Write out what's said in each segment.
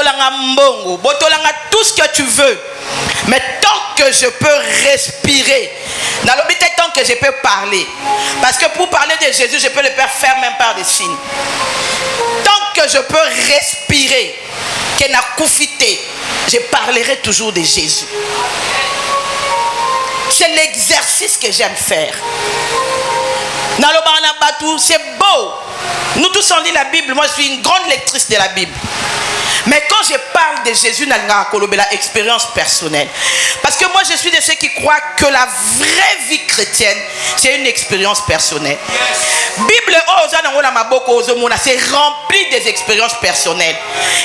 botolanga mbongo, botolanga tout ce que tu veux. Mais tant que je peux respirer, dans l'obité tant que je peux parler, parce que pour parler de Jésus, je peux le faire même par des signes. Tant que je peux respirer, que n'a koufité, je parlerai toujours de Jésus. C'est l'exercice que j'aime faire. Dans le Barnabatou, c'est beau. Nous tous on lit la Bible. Moi, je suis une grande lectrice de la Bible. Mais quand je parle de Jésus, c'est l'expérience personnelle. Parce que moi, je suis de ceux qui croient que la vraie vie chrétienne, c'est une expérience personnelle. Bible, c'est rempli des expériences personnelles.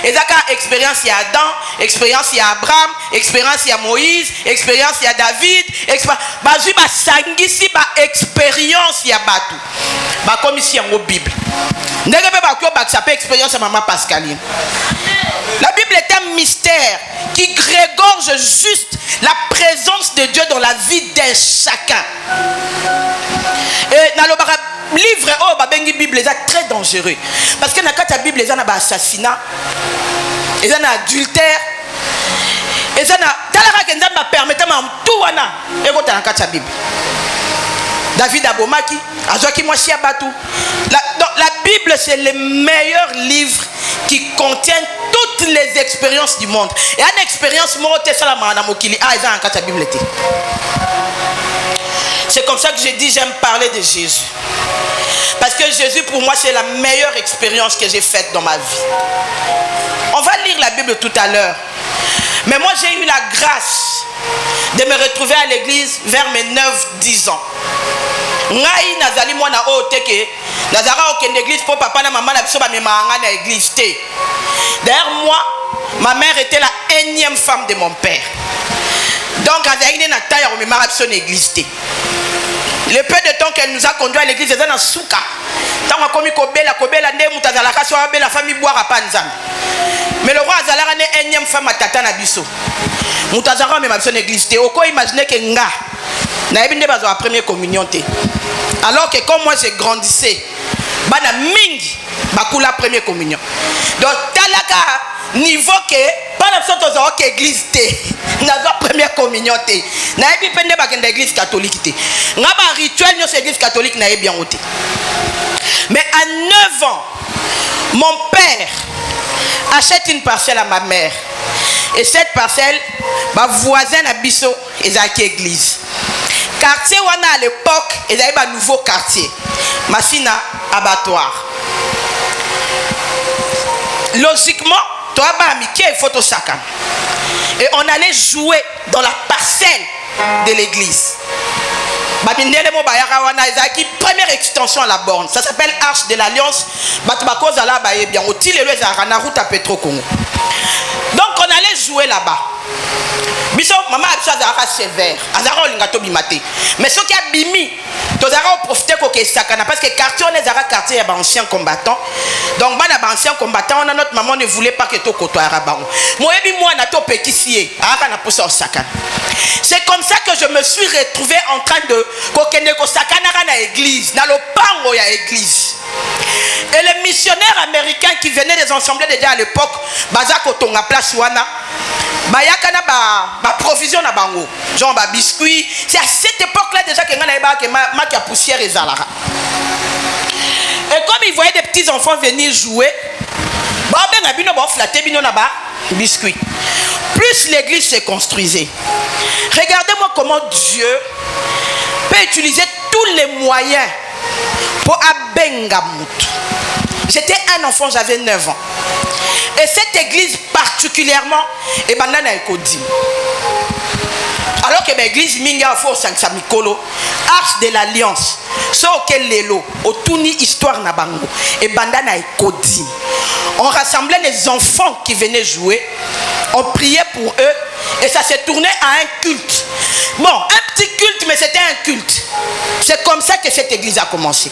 Et ça, expérience, il y a Adam, expérience, il y a Abraham, expérience, il y a Moïse, expérience, il y a David, expérience, il y a Batou. Comme ici, en Bible. Ça peut expérience à Maman Pascaline. La Bible est un mystère qui régorge juste la présence de Dieu dans la vie d'un chacun. Et dans le livre, la Bible est très dangereux. Parce que dans la Bible, il y a un assassinat, il y a un adultère, il y a un permettant tout la Bible. David Abomaki, Azoki Moshi Abatou. La Bible, c'est le meilleur livre qui contient toutes les expériences du monde. Et une expérience, c'est comme ça que j'ai dit, j'aime parler de Jésus. Parce que Jésus, pour moi, c'est la meilleure expérience que j'ai faite dans ma vie. On va lire la Bible tout à l'heure. Mais moi, j'ai eu la grâce de me retrouver à l'église vers mes 9-10 ans. Ngai nazali mwana o teke nazara okende église pour papa na maman na biso ba memanga na église té. D'ailleurs moi ma mère était la énième femme de mon père. Donc azali na taille o memanga biso na église té. Le peu de temps qu'elle nous a conduit à l'église ezana suka. Tant komi kobela nde mutazala kaso abela famille boire pa nzambe. Mais le roi azala na énième femme à tata na biso. Mutazara même biso na église té. Oko imaginer que nga na ebinde bazo la première communion té. Alors que comme moi j'ai grandissé, bana mingi bakula première communion. Donc talaka niveau que pas la sorte de église té, na première communion té. Na ebi pende bakenda église catholique té. Nga ba rituel no église catholique na ebi en té. Mais à 9 ans, mon père achète une parcelle à ma mère. Et cette parcelle, ma voisin à Bisso, ezaki église. Quartier wana à l'époque, il y avait un nouveau quartier. Massina abattoir. Logiquement, toi il faut au chacun. Et on allait jouer dans la parcelle de l'église. Première extension à la borne. Ça s'appelle Arche de l'Alliance. Donc on allait jouer là-bas. Biso maman a azara sévère, azara olingato bimate. Mais ce qui a bimi, tozara profiter ko ke sakana parce que quartier on est zara quartier ya ba anciens combattants. Donc bana ba anciens combattants, on a notre maman ne voulait pas que to kotoara bango. Moyebi moi na to pekisie, aka na posa sakana. C'est comme ça que je me suis retrouvé en train de kokende ko sakana na église, na lopango ya église. Et les missionnaires américains qui venaient des assemblées de Dieu à l'époque, bazako tonga place wana. Bayakana ba provision na bango genre ba biscuits. C'est à cette époque là déjà que ngana eba que ma qui a poussière et zalara. Et comme ils voyaient des petits enfants venir jouer, ba benga bino ba flatter bino na ba biscuits. Plus l'église se construisait. Regardez-moi comment Dieu peut utiliser tous les moyens pour abenga mutu. J'étais un enfant, j'avais 9 ans. Et cette église particulièrement, et banana ekodi. Alors que l'église minga fo sansa mikolo, Arche de l'Alliance, so auquel lelo, otuni histoire na bango, et bandana ekodi. On rassemblait les enfants qui venaient jouer, on priait pour eux, et ça s'est tourné à un culte. Bon, un petit culte, mais c'était un culte. C'est comme ça que cette église a commencé.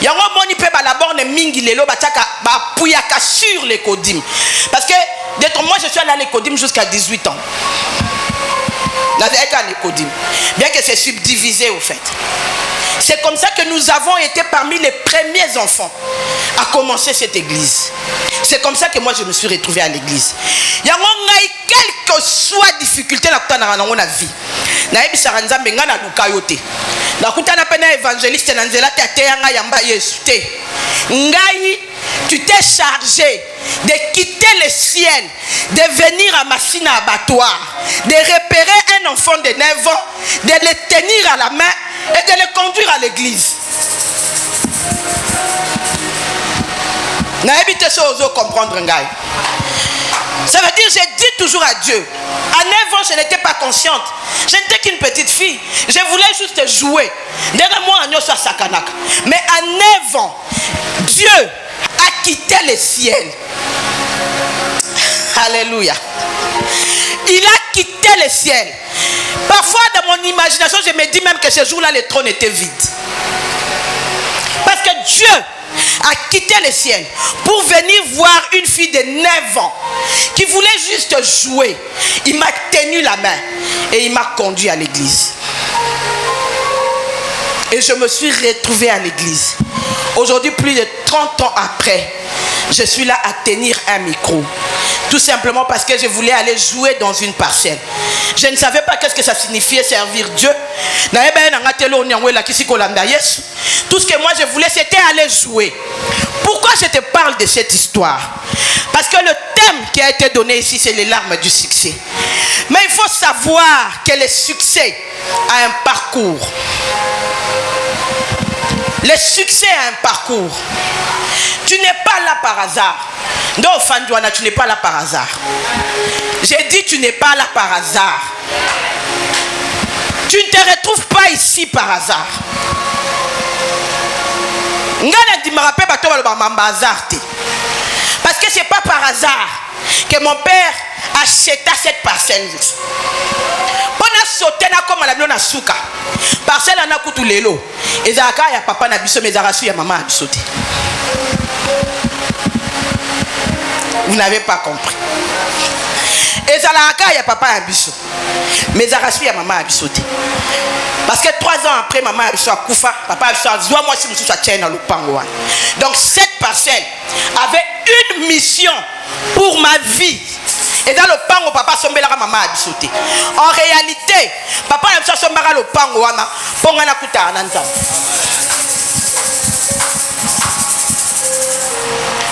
Yango moni pe ba la borne mingi lelo bataka ba puyaka sur les kodim. Parce que d'être moi je suis allé à l'écodim jusqu'à 18 ans. Bien que c'est subdivisé au fait. C'est comme ça que nous avons été parmi les premiers enfants à commencer cette église. C'est comme ça que moi je me suis retrouvé à l'église. Il y a quelle que soit difficulté dans la vie. Tu t'es chargé de quitter le ciel, de venir à Massina abattoir, de repérer un enfant de 9 ans, de le tenir à la main et de le conduire à l'église. Ça veut dire, j'ai dit toujours à Dieu, à 9 ans, je n'étais pas consciente. Je n'étais qu'une petite fille. Je voulais juste jouer. Mais à 9 ans, Dieu a quitté le ciel. Alléluia. Il a quitté le ciel. Parfois, dans mon imagination, je me dis même que ce jour-là, le trône était vide. Parce que Dieu a quitté le ciel pour venir voir une fille de 9 ans qui voulait juste jouer. Il m'a tenu la main et il m'a conduit à l'église. Et je me suis retrouvé à l'église. Aujourd'hui, plus de 30 ans après, je suis là à tenir un micro. Tout simplement parce que je voulais aller jouer dans une parcelle. Je ne savais pas qu'est-ce que ça signifiait servir Dieu. Tout ce que moi je voulais, c'était aller jouer. Pourquoi je te parle de cette histoire? Parce que le thème qui a été donné ici, c'est les larmes du succès. Mais il faut savoir que le succès a un parcours. Le succès a un parcours. Tu n'es pas là par hasard. Non, Fandouana, tu n'es pas là par hasard. J'ai dit tu n'es pas là par hasard. Tu ne te retrouves pas ici par hasard. Parce que c'est pas par hasard que mon père acheta cette parcelle. Sauter na comme la blonde souka parcelle na kutu lelo ezaka ya papa na biso mezara su ya maman bisoté. Vous n'avez pas compris. Ezalaka ya papa ya biso mezara su ya maman bisoté. Parce que 3 ans après maman biso a kufa papa biso a zwa moi si musu sa tient dans le pango. Donc cette parcelle avait une mission pour ma vie. Et dans le pango, papa sombela maman a bisoté. En réalité, papa a sombara le pango wana pongana kuta ananza.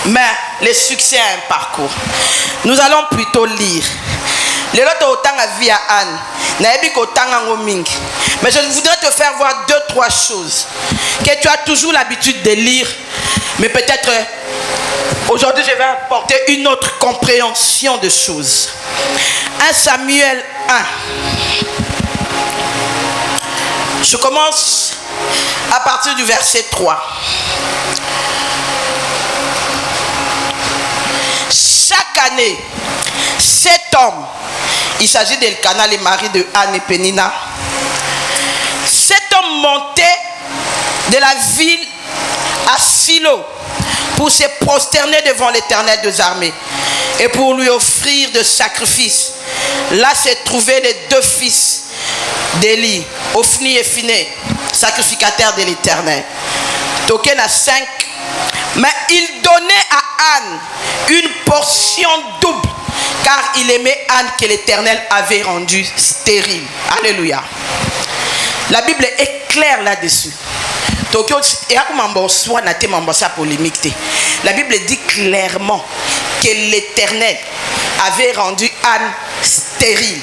Mais le succès a un parcours. Nous allons plutôt lire. Le lot autant à vie à Anne. Naebi kotanga ngoming. Mais je voudrais te faire voir 2-3 choses que tu as toujours l'habitude de lire, mais peut-être aujourd'hui, je vais apporter une autre compréhension de choses. 1 Samuel 1. Je commence à partir du verset 3. Chaque année, cet homme, il s'agit d'Elkana, le mari de Anne et Pénina, cet homme montait de la ville à Silo pour se prosterner devant l'Éternel des armées et pour lui offrir de sacrifices. Là se trouvaient les 2 fils d'Élie, Ophni et Phiné, sacrificateurs de l'Éternel. Token à 5. Mais il donnait à Anne une portion double, car il aimait Anne que l'Éternel avait rendue stérile. Alléluia. La Bible est claire là-dessus. La Bible dit clairement que l'Éternel avait rendu Anne stérile.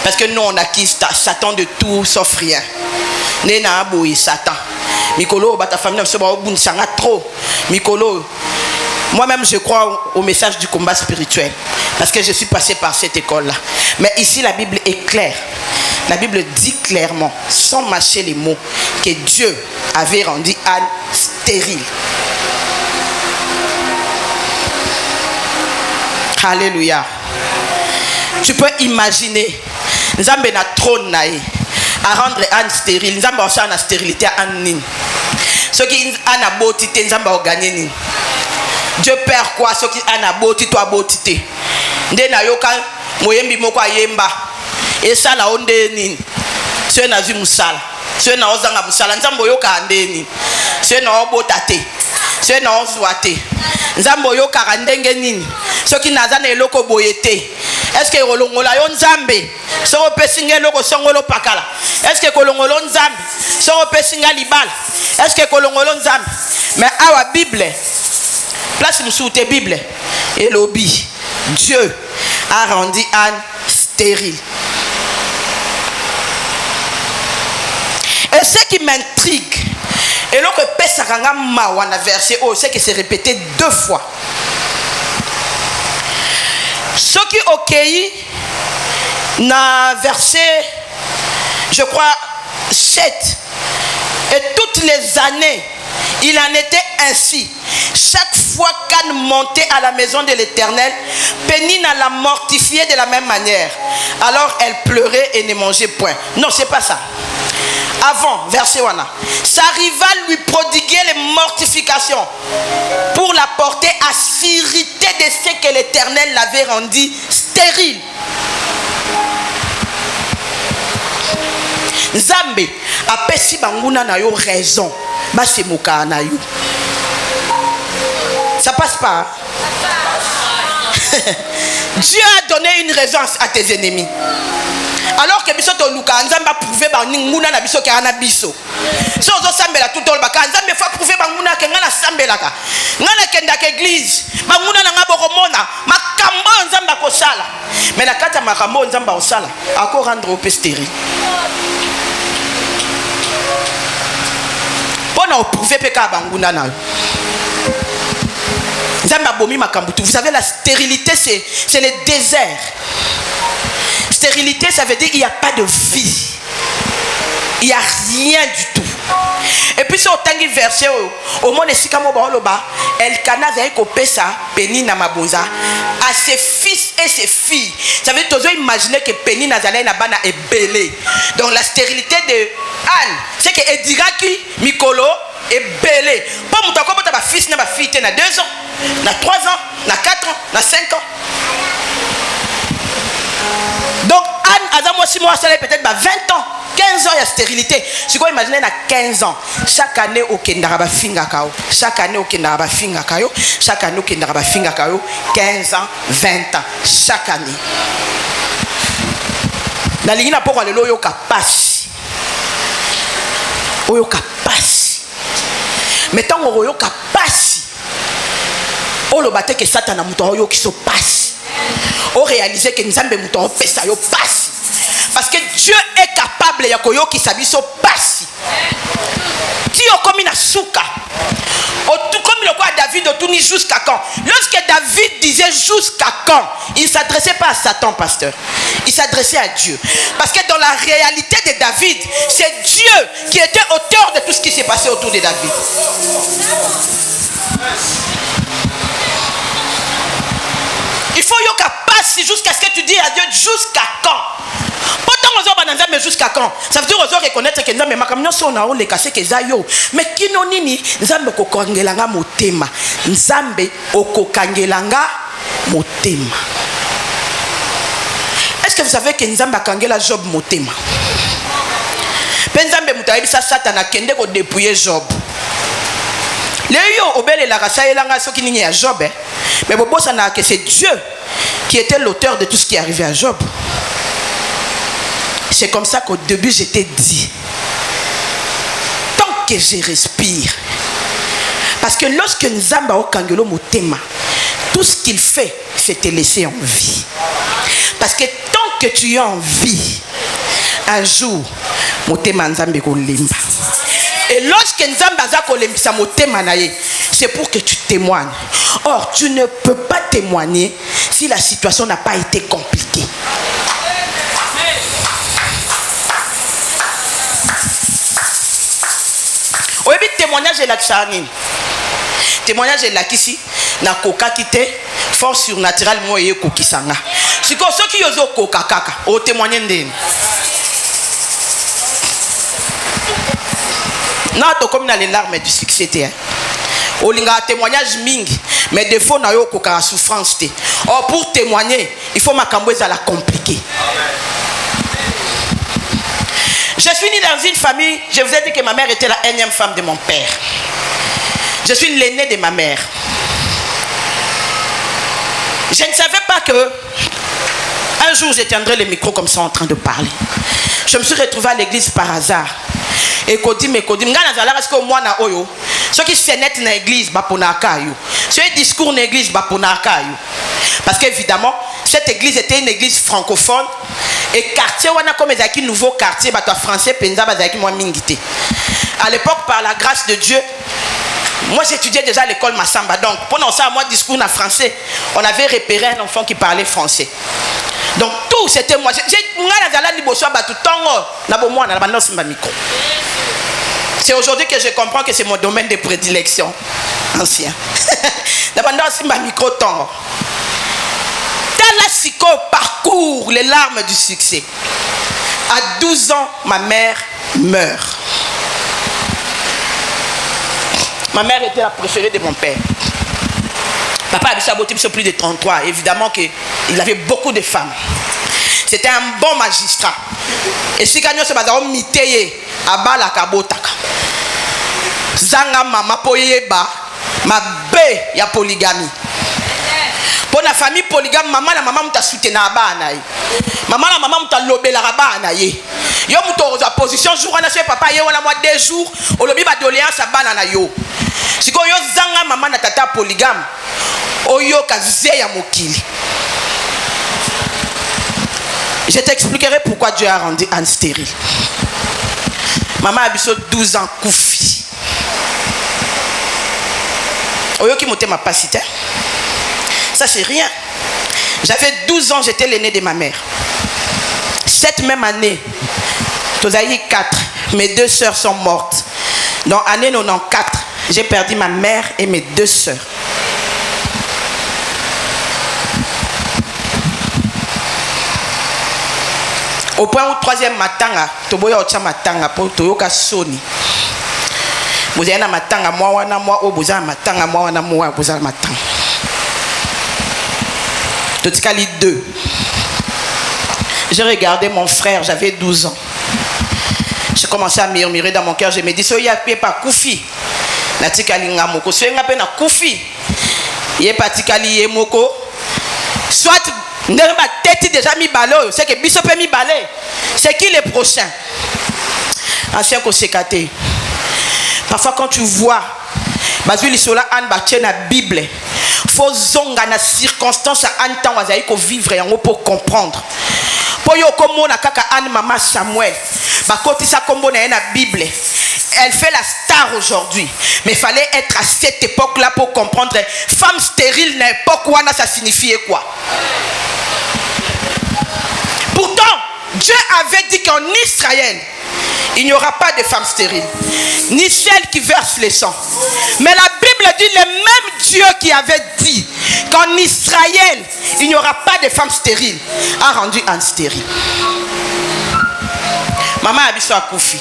Parce que nous on acquis Satan de tout sauf rien. Satan. Mikolo, ta famille trop. Mikolo. Moi-même, je crois au message du combat spirituel. Parce que je suis passé par cette école-là. Mais ici, la Bible est claire. La Bible dit clairement, sans mâcher les mots, que Dieu avait rendu Anne stérile. Alléluia. Tu peux imaginer, Nzambe na trône nae, à rendre Anne stérile. Nzambe a la stérilité à Anne. Ce qui a boti te nzamba o gagné ni. Dieu perd quoi ce qui a boti toi boti. Nde na yoka moyembi moko ayemba. Et ça la onde ni. Ce na vu musala. Ce na ozanga musala nzambo yoka andeni. Ce na obotate. Ce na ozwate. Nzambo yoka ndenge nini. Ce qui naza na eloko boyete. Est-ce que kolongola yo nzambe? So pesinga eloko songolo pakala. Est-ce que kolongolo nzambe? So pesinga libala. Est-ce que kolongolo nzambe? Mais awa Bible. Place nous te Bible. Et lobby. Dieu a rendu Anne stérile. Et ce qui m'intrigue, et là que Pesakanga Mawana verset haut, c'est que c'est répété 2 fois. Ce qui ok, na verset, je crois, 7, et toutes les années, il en était ainsi. Chaque fois qu'Anne montait à la maison de l'Éternel, Pénina la mortifiait de la même manière. Alors elle pleurait et ne mangeait point. Non, c'est pas ça. Avant, verset 1, sa rivale lui prodiguait les mortifications pour la porter à s'irriter de ce que l'Éternel l'avait rendu stérile. Nzambe apesi banguna na yo raison, ba se moka na yo. Ça passe pas. Dieu a donné une raison à tes ennemis. Alors que biso to luka nzamba prouver ba nguna na biso ke ana biso. So zo sambela tout tol baka nzamba fa prouver ba nguna ke ngana sambela ka. Ngana kenda ke église, ba nguna na ngabo komona makambo nzamba ko sala. Mais na kata makambo nzamba o sala, ako rendre au pestéri. Bona o prouver pe ka ba nguna na. Nzamba bomi makambo. Vous savez la stérilité c'est le désert. Stérilité, ça veut dire qu'il n'y a pas de vie. Il n'y a rien du tout. Et puis, c'est autant de versets, au monde de Sikamo Baoloba, Elkana Pesa, Pénina Mabonza, à ses fils et ses filles. Ça veut dire que tu as imaginé que Pénina Nabana est belée. Donc, la stérilité de Anne, c'est que Ediraki, Mikolo, est belée. Pas mon temps, comme tu as fils et ma fille, tu as 2 ans, tu as 3 ans, tu as 4 ans, tu as 5 ans. Donc Anne, Adam aussi moi ça peut-être 20 ans, 15 ans il y a stérilité. Si vous imaginez à 15 ans, chaque année au Kendaraba finga kao, chaque année au Kendaraba finga kao, chaque année au Kendaraba finga kao, 15 ans, 20 ans, chaque année. La ligne n'a pas le loyo kapasi. Oyo kapasi. Mettons au loyo kapasi. O lo bate que Satan a mouton yo qui se passe. On réalise que nous avons mouton fait ça yo passe. Parce que Dieu est capable ya koyo qui s'habille so passe. Ti o comme une souka. Comme le roi David tourne jusqu'à quand? Lorsque David disait jusqu'à quand, il ne s'adressait pas à Satan, pasteur. Il s'adressait à Dieu. Parce que dans la réalité de David, c'est Dieu qui était auteur de tout ce qui s'est passé autour de David. Il faut que passe jusqu'à ce que tu dis à Dieu jusqu'à quand. Mais jusqu'à quand? Ça veut dire aux autres reconnaître que Nzambe makamnyo sona on les casse que zayo. Mais kino nini Nzambe kokangelanga motema. Nzambe okokangelanga motema. Est-ce que vous savez que Nzambe akangela Job motema? Nzambe mutayebisa Satan kende ko dépouiller Job. Léo obele la rasa elanga soki nini ya Job. Mais bobosa na que c'est Dieu qui était l'auteur de tout ce qui est arrivé à Job. C'est comme ça qu'au début je t'ai dit, tant que je respire, parce que lorsque Nzamba okangelo motema, tout ce qu'il fait, c'est te laisser en vie. Parce que tant que tu es en vie, un jour, motema Nzambe kolemba. Et lorsque Nzamba za kolembisa motema naye, c'est pour que tu témoignes. Or, tu ne peux pas témoigner si la situation n'a pas été compliquée. Oui, témoignage est là témoignage est là ici na koka kité force surnaturelle moi et kokisanga. Si ko ceux qui yozo koka kaka o témoigner ndeni. Non, tu comme dans les larmes du succès. On a un témoignage ming, mais des fois, on a eu souffrance. Or, pour témoigner, il faut ma cambouise à la compliquer. Je suis né dans une famille, je vous ai dit que ma mère était la énième femme de mon père. Je suis l'aîné de ma mère. Je ne savais pas que un jour je tiendrais le micro comme ça en train de parler. Je me suis retrouvé à l'église par hasard. Et Kodim, est-ce que moi na oyo, ceux qui s'énettent dans l'église, ceux qui discours dans l'église, parce qu'évidemment, cette église était une église francophone. Et quartier, on a comme un nouveau quartier, français, à l'époque, par la grâce de Dieu, moi j'étudiais déjà à l'école Massamba. Donc, pendant ça, moi, discours en français, on avait repéré un enfant qui parlait français. Donc, tout, c'était moi. C'est aujourd'hui que je comprends que c'est mon domaine de prédilection ancien. Talasiko parcourt les larmes du succès. À 12 ans, ma mère meurt. Ma mère était la préférée de mon père. Papa a plus de 33. Évidemment qu'il avait beaucoup de femmes. C'était un bon magistrat. Et si Kanyo se bazaro miteye abala kabotaka. Zanga mama poyeba ma be ya polygamie. Pour la famille polygame, maman la maman m'a soutenu à bana. Maman la maman m'a lobé la rabana ye. Yo m'a position jour na chez papa ye wala moi 2 jours au lobby ba doléance à bana na yo. Siko yo zanga maman na tata polygame. Oyo kaze ya mokili. Je t'expliquerai pourquoi Dieu a rendu Anne stérile. Maman a biso 12 ans koufi. Oyo ki moté ma pasite. Ça c'est rien. J'avais 12 ans, j'étais l'aîné de ma mère. Cette même année, Tozaï 4, mes 2 sœurs sont mortes. Dans l'année 94, j'ai perdu ma mère et mes 2 sœurs. Au point où 3e matanga, Toboya Ocha matanga pour Toyoka Soni. Vous avez un matanga, moi, vous avez un matanga, moi, vous avez un matanga. Totikali 2. J'ai regardé mon frère, j'avais 12 ans. J'ai commencé à murmurer dans mon cœur, je me dis, so ya pe pa kufi. Na tikali ngamoko, so ya pe na kufi. Ye pa tikali ye moko. Soit ma tête déjà mi balo, c'est que biso pe mi balé. C'est qui le prochain? Ancien kosekate. Parfois quand tu vois bazuli sola an ba na Bible. Faut zonga na circonstance à un temps wazaiko vivre yango pour comprendre. Po yo komo na kaka an mama Samuel. Ba koti sa kombo na na Bible. Elle fait la star aujourd'hui. Mais il fallait être à cette époque-là pour comprendre. Femme stérile, n'importe quoi, ça signifiait quoi? Pourtant, Dieu avait dit qu'en Israël, il n'y aura pas de femme stérile, ni celle qui verse le sang. Mais la Bible dit le même Dieu qui avait dit qu'en Israël, il n'y aura pas de femme stérile, a rendu Anne stérile. Maman a biso a koufi.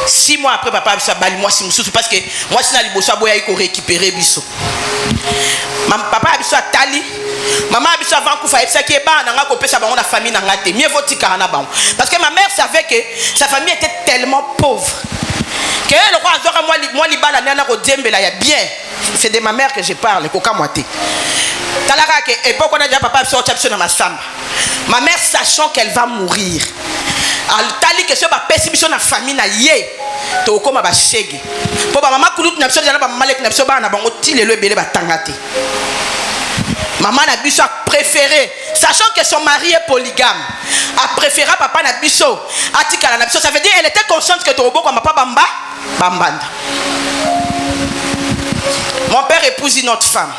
6 mois après, papa a biso a bali moi si moussou parce que moi si na liboso a boya iko récupérer biso. Papa a biso a tali. Maman a biso avant koufa et qui est bas nanga ko pesa bango na famille nanga te. Mieux vaut tika na bango. Parce que ma mère savait que sa famille était tellement pauvre. Que le roi azora moi libala nana ko djembela ya bien. C'est de ma mère que je parle, koka moité. Talara que époque on a déjà papa a biso a na masamba. Ma mère sachant qu'elle va mourir. Al tali que ce ba pesi biso na famille na ye. To koma ba shege. Po ba mama kulut na biso na ba malek na biso ba na bango tilelo ebele ba tangate. Maman a biso a préféré, sachant que son mari est polygame, a préféré papa na biso, atikala na biso. Ça veut dire elle était consciente que Torobo comme papa bamba, bambanda. Mon père épouse une autre femme.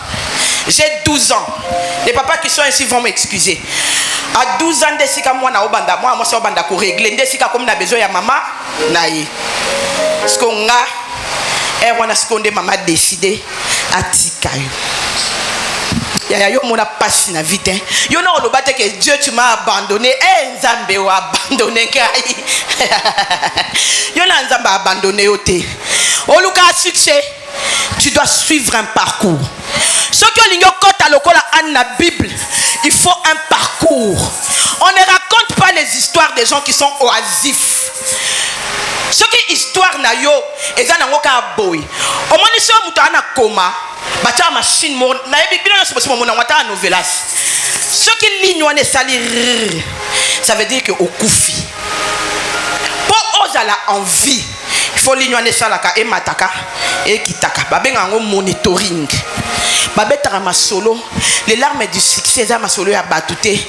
J'ai 12 ans. Les papas qui sont ici vont m'excuser. À 12 ans, desika moi na obanda, moi c'est obanda ko régler. Desika comme na besoin ya maman naïe. Ce qu'on a, et on a ce qu'on maman décidé à tikayo. Yo mona passe na vite. Yo na olobate que Dieu tu m'as abandonné. Nzambe o abandonné kai. Yo na nzambe abandonné ote. Oluka succès. Tu dois suivre un parcours. Ce que l'igno kota lokola an la Bible, il faut un parcours. On ne raconte pas les histoires des gens qui sont oisifs. Ce qui histoire na yo eza nango ka boy. Au moins si on muta na coma, bacha machine mo na Bible na sobo mo na wata novelas. Ce qui ligne on est salir, ça veut dire que au koufi. Pour ozala envie, il faut ligne on est salaka et mataka et kitaka. Babenga ngo monitoring. Babetara masolo, les larmes du succès za masolo ya batute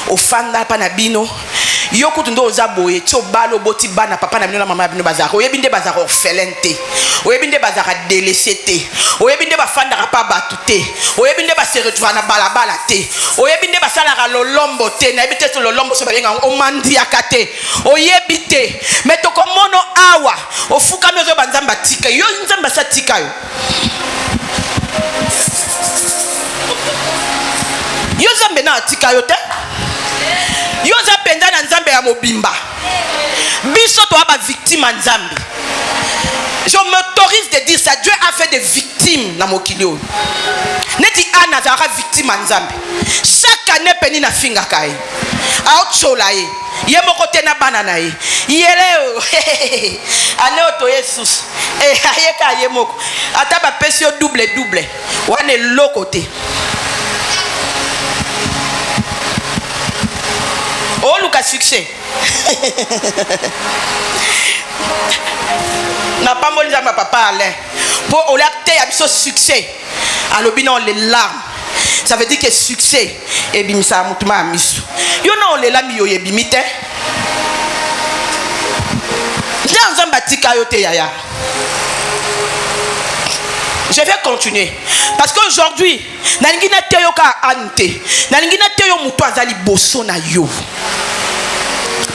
au fanda panabino. Yoko tundo ozaboye tso balo boti bana papa na bino na mama bino bazaro oyebinde bazaro orphelinte oyebinde bazara délaissé te oyebinde bafanda pa batute oyebinde ba se retrouver na balabala te oyebinde basala ka lolombo te na ebite to lolombo so balenga o mandi akate oyebite metoko mono awa ofuka mezo banzamba tika yo nzamba sa tika yo zambe na tika yo te yo za penda na nzambe ya mobimba biso to aba victime nzambe. Je m'autorise de dire ça. Dieu a fait des victimes dans mon kilio. Neti ana zara victime nzambe. Chaque année peni na finga kai. A chola ye. Ye moko te na banana ye. Yele o. Ane oto Jesus. Aye ka ye moko. Ata ba pesio double. Wane lokote. Oh, Lucas succès. N'a pas molli ma papa Alain. Pour au lacté a ce succès. À l'obinon les larmes. Ça veut dire que succès. Et bimisa mutuma amisu. Yo non les larmes yo yebimite. Dans un batika yote yaya. Je vais continuer. Parce qu'aujourd'hui, nalingina teyo ka ante. Nalingina teyo mutu azali boso na yo.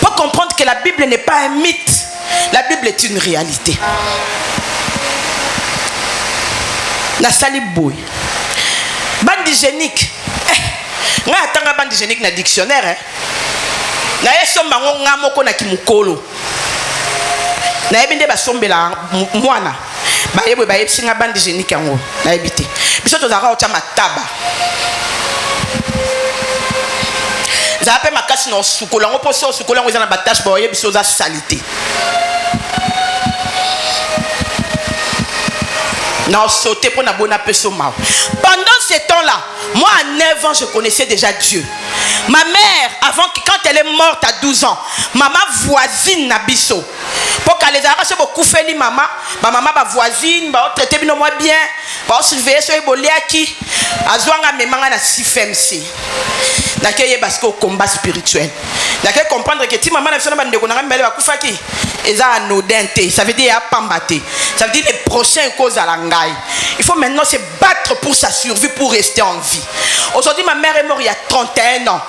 Pour comprendre que la Bible n'est pas un mythe. La Bible est une réalité. Na sali boy. Bande hygiénique. Nga atanga bande hygiénique na dictionnaire. Na yeso mango nga moko na kimukolo. Na ebinde basombela mwana. Ba yebo ba yebsinga bande hygiénique yango. Na ebité. Biso tozaka otya mataba. Zape makasi no sukola ngo poso sukola ngo za na batache ba yebiso za salité. Non, sauter pour na bona peso ma. Pendant ce temps-là, moi à 9 ans, je connaissais déjà Dieu. Ma mère, quand elle est morte à 12 ans, maman voisine Nabiso. Pour qu'elle les arrache beaucoup fait ni maman, ma maman ba voisine, ba traiter bien moi bien, ba surveiller sur les qui, azwanga memanga na CFMC. Nakeye parce qu'au combat spirituel. Nakeye comprendre que si maman na biso na bande ko na mbele ba kufa ki, eza anodin te, ça veut dire ya pambate. Ça veut dire les prochains causes à l'angai. Il faut maintenant se battre pour sa survie, pour rester en vie. Aujourd'hui, ma mère est morte il y a 31 ans.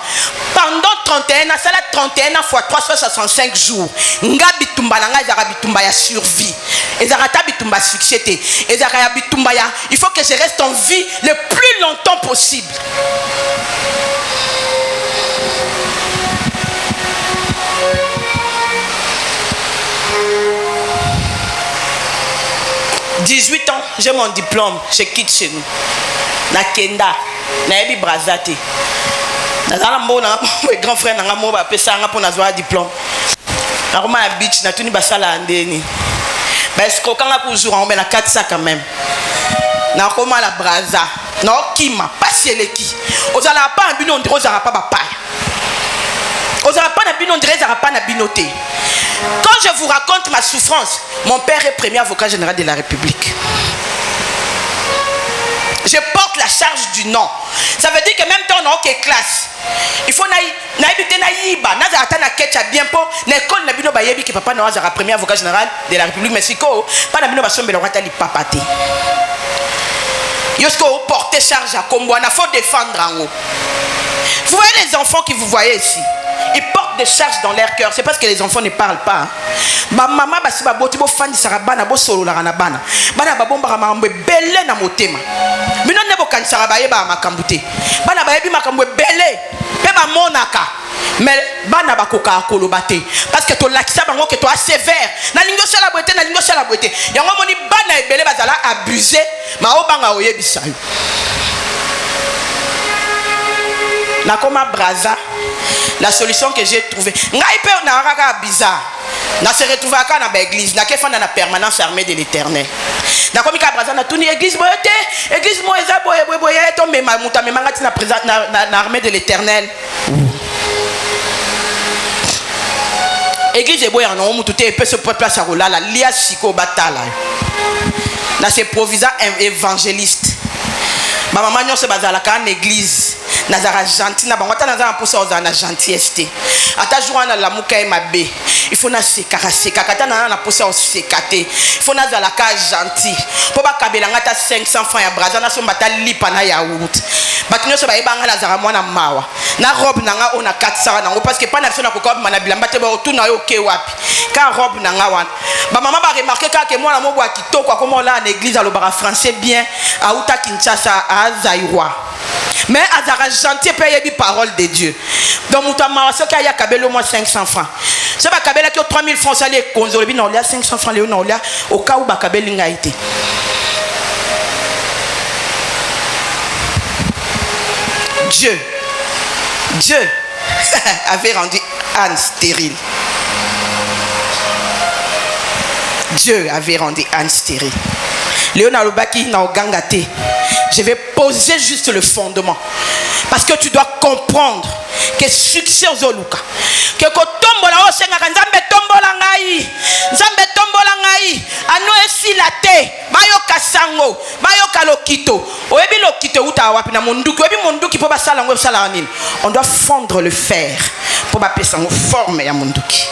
Pendant 31 ans, ça l'a 31 ans fois 365 jours. Ngabi tumba nanga ezara bitumba ya survie. Ezara ta bitumba succès te. Ezara ya bitumba ya, il faut que je reste en vie le plus longtemps possible. « 18 ans, j'ai mon diplôme, je quitte chez nous. Na Kenda, na Ebi Brazate. Na mon grand frère na mo ba pesa nga pour na zwa diplôme. Na Roma beach na tuni basala andeni. Ba escroc nga pour jour on met na 400 quand même. Na Roma la Braza. Na Kima, pas seleki. Ozala pas bino ndiro za pas ba pa. Ozala pas na bino ndiro za pas na binoté. Quand je vous raconte ma souffrance, mon père est premier avocat général de la République. Je porte la charge du nom. Ça veut dire que même temps on n'a aucune classe. Il faut naïbiter naïba. Naza atana ketcha bien pour l'école na bino bayebi que papa na premier avocat général de la République Mexico. Pas na bino basombe le roi tali papate. Yosko porter charge à Kombouana, faut défendre en haut. Vous voyez les enfants que vous voyez ici. Ils portent des charges dans leur cœur. C'est parce que les enfants ne parlent pas. Ma maman basi ba boti bo fandi sarabana bo solo la bana. Bana ba bomba ma mbe belé na motema. Mino ne bo kanisaka bayeba makambo te bana bayebi makambo ebele mpe bamonaka mais bana bakoka koloba te parce que tolakisa bango ke toa sévère nalingi osala boye te nalingi osala boye te yango moni bana ebele bazala abusé maobanga oyebisa yo nakoma braza la solution que j'ai trouvée ngai pe na kaka bizarre na se retrouver aka na ba église na kefana na permanence armée de l'Éternel na komi ka braza na tuni église boyote église mo eza boye to mema muta mema ngati na présent na armée de l'Éternel église boye en mutu te pe se place à rolala lia siko batala na se provisa évangéliste ba maman nyonso bazala ka en église nazara gentil na bango ta nazara posa ozana gentillesse ata jour na lamuka e mabe il faut na seka kata na posa osekate il faut nazala ka gentil po ba kabela ngata 500 francs ya braza na somba ta lipa na yaourt batinyo so ba ebanga nazara mwana mawa na robe nanga ona 400 nango parce que pas na biso na kokoba na bilamba te ba otuna yo ke wapi ka robe nanga wana ba mama ba remarquer ka mwana mobwa kitoko akoma la en église alobara français bien auta Kinshasa à Zaïrois mais azara gentil paye bi parole de Dieu donc mutama so ka ya kabelo mo 500 francs so ba kabela ki 3000 francs ça les konzolo bi na olia 500 francs le na olia au cas où ba kabeli ngaité Dieu avait rendu Anne stérile. Dieu avait rendu Anne stérile. Léona Lobaki na ogangate. Je vais poser juste le fondement. Parce que tu dois comprendre que succès aux oluka. Que kotombola o senga nzambe tombola ngai. Nzambe tombola ngai. Ano esi late. Bayo kasango. Bayo kalokito. Oyebi lokito uta wapi na monduki. Oyebi monduki po basala ngo sala nini. On doit fondre le fer pour ba pesa ngo forme ya monduki.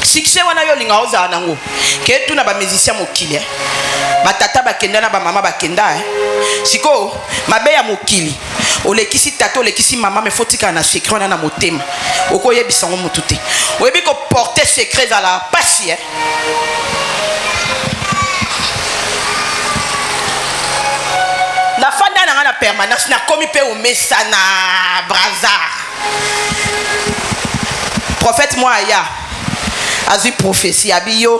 Succès wana yo linga oza nango ke tuna ba musicien mokili batata bakenda na ba mama bakenda siko mabe ya mokili olekisi tata olekisi mama me fotika na secret na motema okoyebisa ngo mutu te oyebi ko porter secret à la pasi na fanda na ngana permanence na komi pe o mesana brazar prophète moi aya Azu prophétie abiyo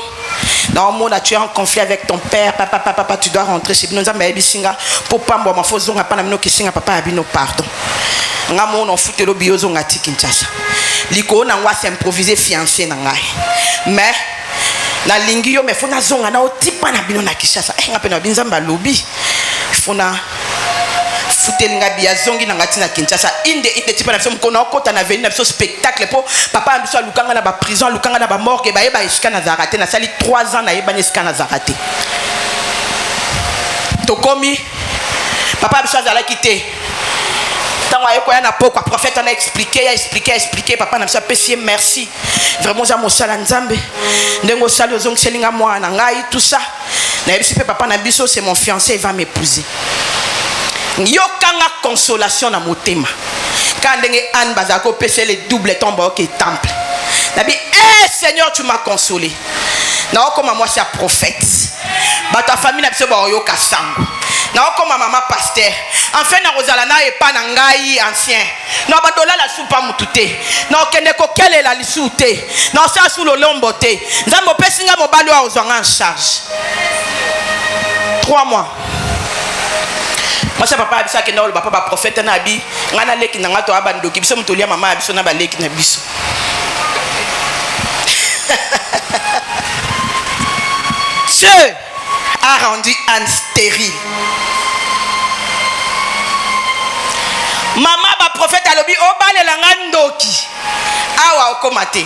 dans le monde tu es en conflit avec ton père papa tu dois rentrer chez nous nzambe bisinga pour pas moi mafozo nga pana mino kisinga papa abino pardon nga mo on foute lo biozo nga Kinshasa liko na ngwa s'improviser fiancé na ngai mais na lingi yo me fona zonga na otipa na bino na Kinshasa nga pe na binzamba lobi fona futelinga bia zongi na ngati na Kinshasa inde tipa na biso mkono okota na veni na biso spectacle po papa ambiso alukanga na ba prison alukanga na ba morgue ba yeba esika na zarate na sali 3 ans na yeba esika na zarate tokomi papa ambiso azala kité tango ayeko ya na pokwa prophète a expliqué papa na biso pesi merci vraiment za mosala nzambe ndengo sali ozongi selinga mwana ngai tout ça na yebisi pe papa na biso c'est mon fiancé il va m'épouser yokanga consolation na motema quand ndenge Anne bazako pese le double tombe ke temple nabi Seigneur tu m'as consolé na okoma moi c'est prophète ba ta famille na biso ba yoka sango na okoma maman pasteur enfin na rozala na epa na ngai ancien na ba dola la soupa mutute na okende ko kelela lisute na sa sous le lombo te nzambo pesinga mobali wa ozanga en charge 3 mois. Moi ça papa abisa ke na olo papa ba prophète na abi ngana leki na ngato abandoki biso mutolia mama abiso na ba leki na biso. Dieu a rendu Anne stérile. Maman ba prophète alobi obalela ngandoki awa okomate.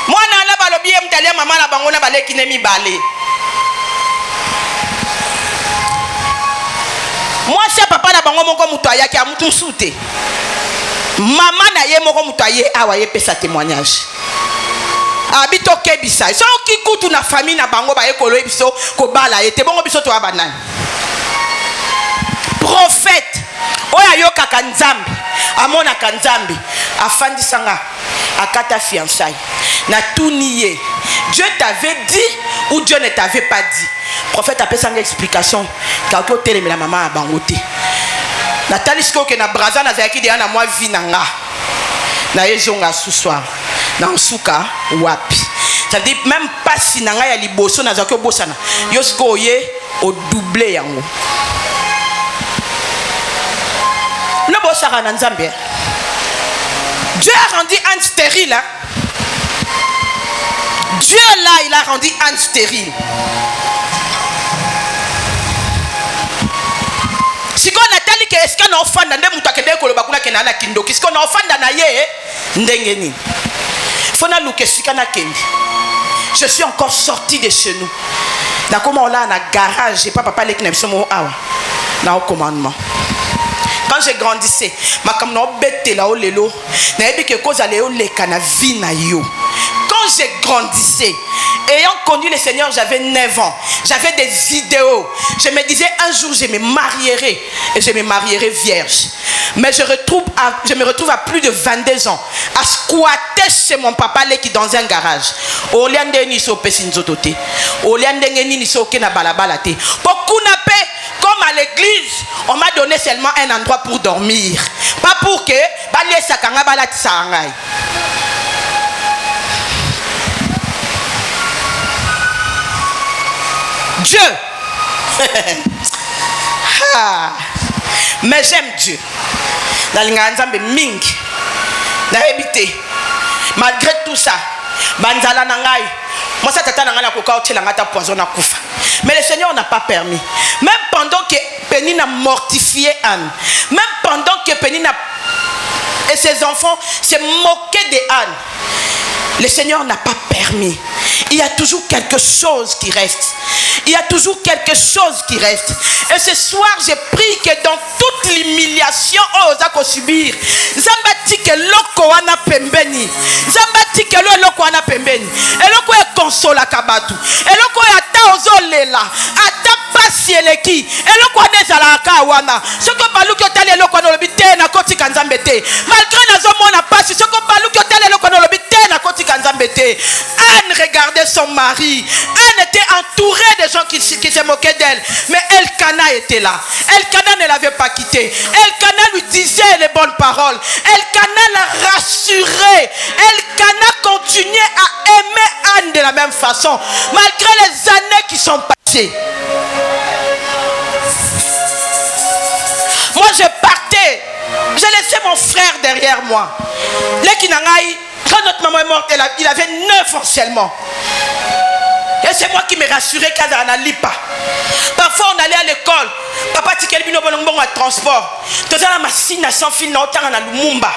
Mwana na balobi mtalia mama na bango na baleki ne mibale. Moi c'est papa na bango moko muto ayaki a mutu sute. Maman na ye moko muto aye awa ye pesa témoignage. Abito kebisa. So ki kutu na famille na bango ba ekolo biso ko bala ete bongo biso to abana. Prophète oya yoka kanzambe amona kanzambi afandi sanga akata fiançailles na tout nié. Dieu t'avait dit ou Dieu ne t'avait pas dit. Prophète appelle ça une explication quand tu télé la maman a bangoté. Nathalie sko que na braza na zaki de na moi vie nanga. Na ezonga ce soir. Na suka wapi. Ça dit même pas si nanga ya liboso na zaki bosana. Yo sko ye au doublé yango. Le bosara na Nzambe. Dieu a rendu Anne stérile. Hein? Dieu là, il a rendu Anne stérile. Si on a dit que est-ce qu'on a offert dans des moutons que le bakuna que nana kindo, qu'est-ce qu'on a offert dans naie ndengeni. Faut na luke sikana kendi. Je suis encore sorti de chez nous. Na comment on l'a na garage, j'ai pas papa les knebs sur mon awa. Na au commandement. Quand je grandissais, ma comme no bête là au lelo, na ebi que cause aller au le kana vie na yo. Quand je grandissais, ayant connu le Seigneur, j'avais 9 ans. J'avais des idéaux. Je me disais un jour je me marierai et je me marierai vierge. Mais je me retrouve à plus de 22 ans à squatter chez mon papa qui dans un garage. Comme à l'église, on m'a donné seulement un endroit pour dormir. Pas pour que Dieu. Mais j'aime Dieu. Malgré tout ça, mais le Seigneur n'a pas permis. Même pendant que Pénine a mortifié Anne, même pendant que Pénine et ses enfants se moquaient de Anne, le Seigneur n'a pas permis. Il y a toujours quelque chose qui reste. Il y a toujours quelque chose qui reste. Et ce soir, j'ai pris que dans toute l'humiliation, qu'on subir, Zambati que loko wana pembeni, Zambati que loko wana pembeni, et loko est consola kabatu, et loko est ata ozolela, ata pasi eleki, et loko nezala kawana. Ce que balu que tali loko no lobite na koti kanzambete, malgré nazo mona pasi, ce que balu que tali loko no lobite na koti kanzambete. Anne regardait son mari. Anne était entourée de gens qui se moquaient d'elle. Mais Elkana était là. Elkana ne l'avait pas quittée. Elkana lui disait les bonnes paroles. Elkana la rassurait. Elkana continuait à aimer Anne de la même façon. Malgré les années qui sont passées. Moi je partais. J'ai laissé mon frère derrière moi. Les Kinangaï. Quand notre maman est morte, il avait 9 ans seulement. Et c'est moi qui me rassurais quand on n'allait pas. Parfois on allait à l'école. Papa tikel bino bolongbongo à transport. Tout ça la machine à sans fil na otanga na Lumumba.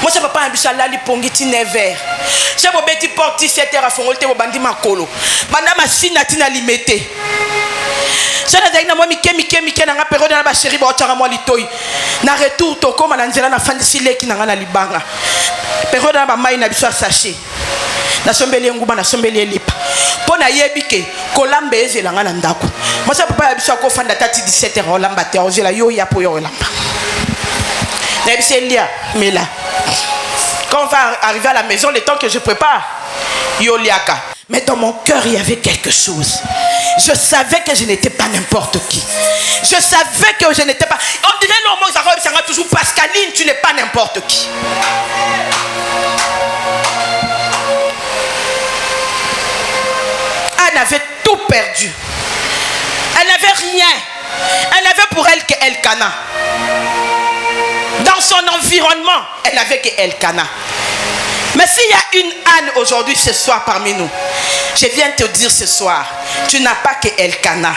Moi c'est papa ambisha lali pongiti 9h. C'est bo beti porte 17h à fongolte bo bandi makolo. Banda machine atina limité. Ça na zaina moi mike na nga période na ba chéri ba otanga moi litoi. Na retour to koma na nzela na fandisi leki na nga na libanga. Période na ba mai na biso sachet. Na sombeli nguba na sombeli lipa. Pona yebike kolambe ezelanga na ndako. Moi ça papa biso ko fanda tati 17h olamba te ozela yo ya po yo olamba. Na biso lia mela. Quand on va arriver à la maison, le temps que je prépare, yo liaka. Mais dans mon cœur, il y avait quelque chose. Je savais que je n'étais pas n'importe qui. Je savais que je n'étais pas... On dirait le mot, ça va toujours Pascaline, tu n'es pas n'importe qui. Elle avait tout perdu. Elle n'avait rien. Elle n'avait pour elle que Elkana. Dans son environnement, elle n'avait que Elkana. Mais s'il y a une Anne aujourd'hui, ce soir parmi nous, je viens te dire ce soir, tu n'as pas que Elkana.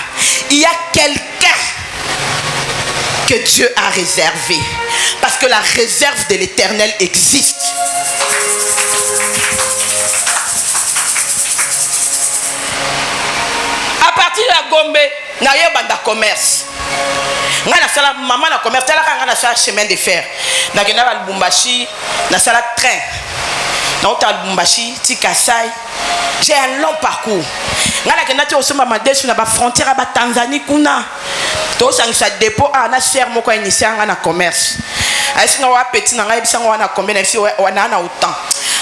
Il y a quelqu'un que Dieu a réservé. Parce que la réserve de l'Éternel existe. À partir de la Gombe, il y a un commerce. Maman na commerce, elle a un chemin de fer. Na gena Lubumbashi, na sala train. Na ota Lubumbashi, ti Kasai. J'ai un long parcours. Ngana gena ti osoma madesu na ba frontière ba Tanzanie kuna. To sangisa dépôt na serre moko initié ngana commerce. Est-ce qu'on a petit n'a pas besoin de combien de fois on a autant.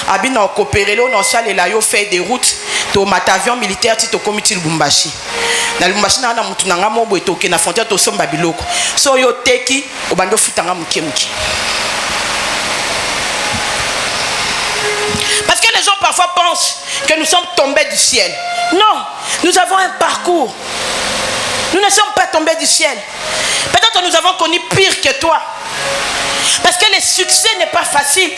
Abina au coopérer là, on s'allait là, on fait des routes, to matavion militaire, to comité Lubumbashi. Na Lubumbashi na mutu nanga mobo etoke na frontière to somba biloko. So yo teki obando futanga muke. Parce que les gens parfois pensent que nous sommes tombés du ciel. Non, nous avons un parcours. Nous ne sommes pas tombés du ciel. Peut-être nous avons connu pire que toi. Parce que le succès n'est pas facile.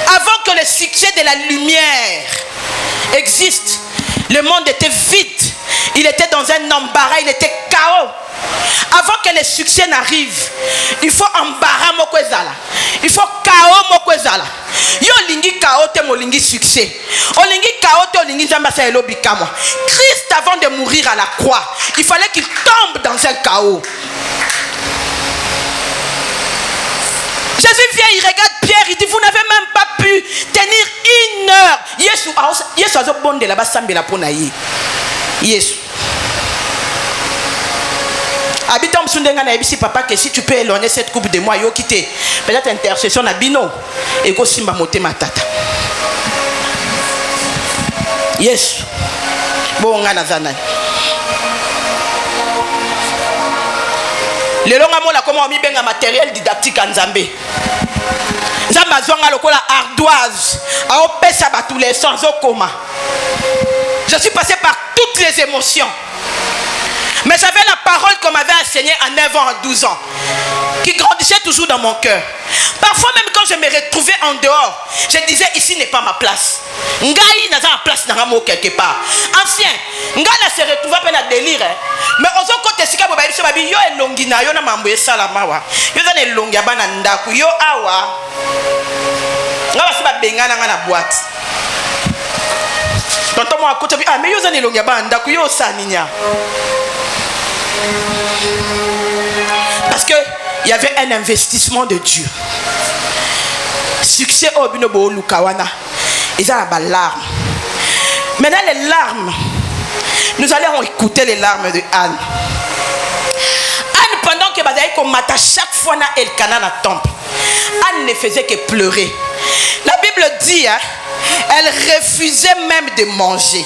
Avant que le succès de la lumière existe, le monde était vide. Il était dans un embarras, il était chaos. Avant que le succès n'arrive, il faut embarras mokwezala. Il faut chaos mokwezala. Yo lingi chaos te molingi succès. O lingi chaos te lingi jambasa elobi kama. Christ avant de mourir à la croix, il fallait qu'il tombe dans un chaos. Jésus vient, il regarde Pierre, il dit vous n'avez même pas pu tenir 1 heure. Yesu azo bonde là-bas sambela pona yi. Yesu. Habitant Msundenga na ebisi papa que si tu peux éloigner cette coupe de moi yo quitter. Peut-être intercession na bino et go simba motema tata. Yesu. Bon ngana zana. Le longa mola comment on mi benga matériel didactique en Zambé. Nzamba zonga lokola ardoise a opesa ba tous les sens au coma. Je suis passé par toutes les émotions. Mais j'avais la parole qu'on m'avait enseignée à 9 ans, à 12 ans, qui grandissait toujours dans mon cœur. Parfois même quand je me retrouvais en dehors, je disais ici n'est pas ma place. Ngai n'a pas place dans quelque part. Ancien, Ngai se retrouvait pas dans délire. Mais aux autres côtés, si vous avez yo elongina yo na mambo salamawa. Yo za elongia bana ndaku yo awa. Ngawa si ba bengana ngana boîte. Tonton moi à côté ah mais yo za elongia bana ndaku yo saninya. Parce que il y avait un investissement de Dieu. Succès au binobo lukawana. Ils ont la larme. Maintenant les larmes. Nous allons écouter les larmes de Anne. Anne pendant que Badaï comata chaque fois na Elkana na temple. Anne ne faisait que pleurer. La Bible dit hein, elle refusait même de manger.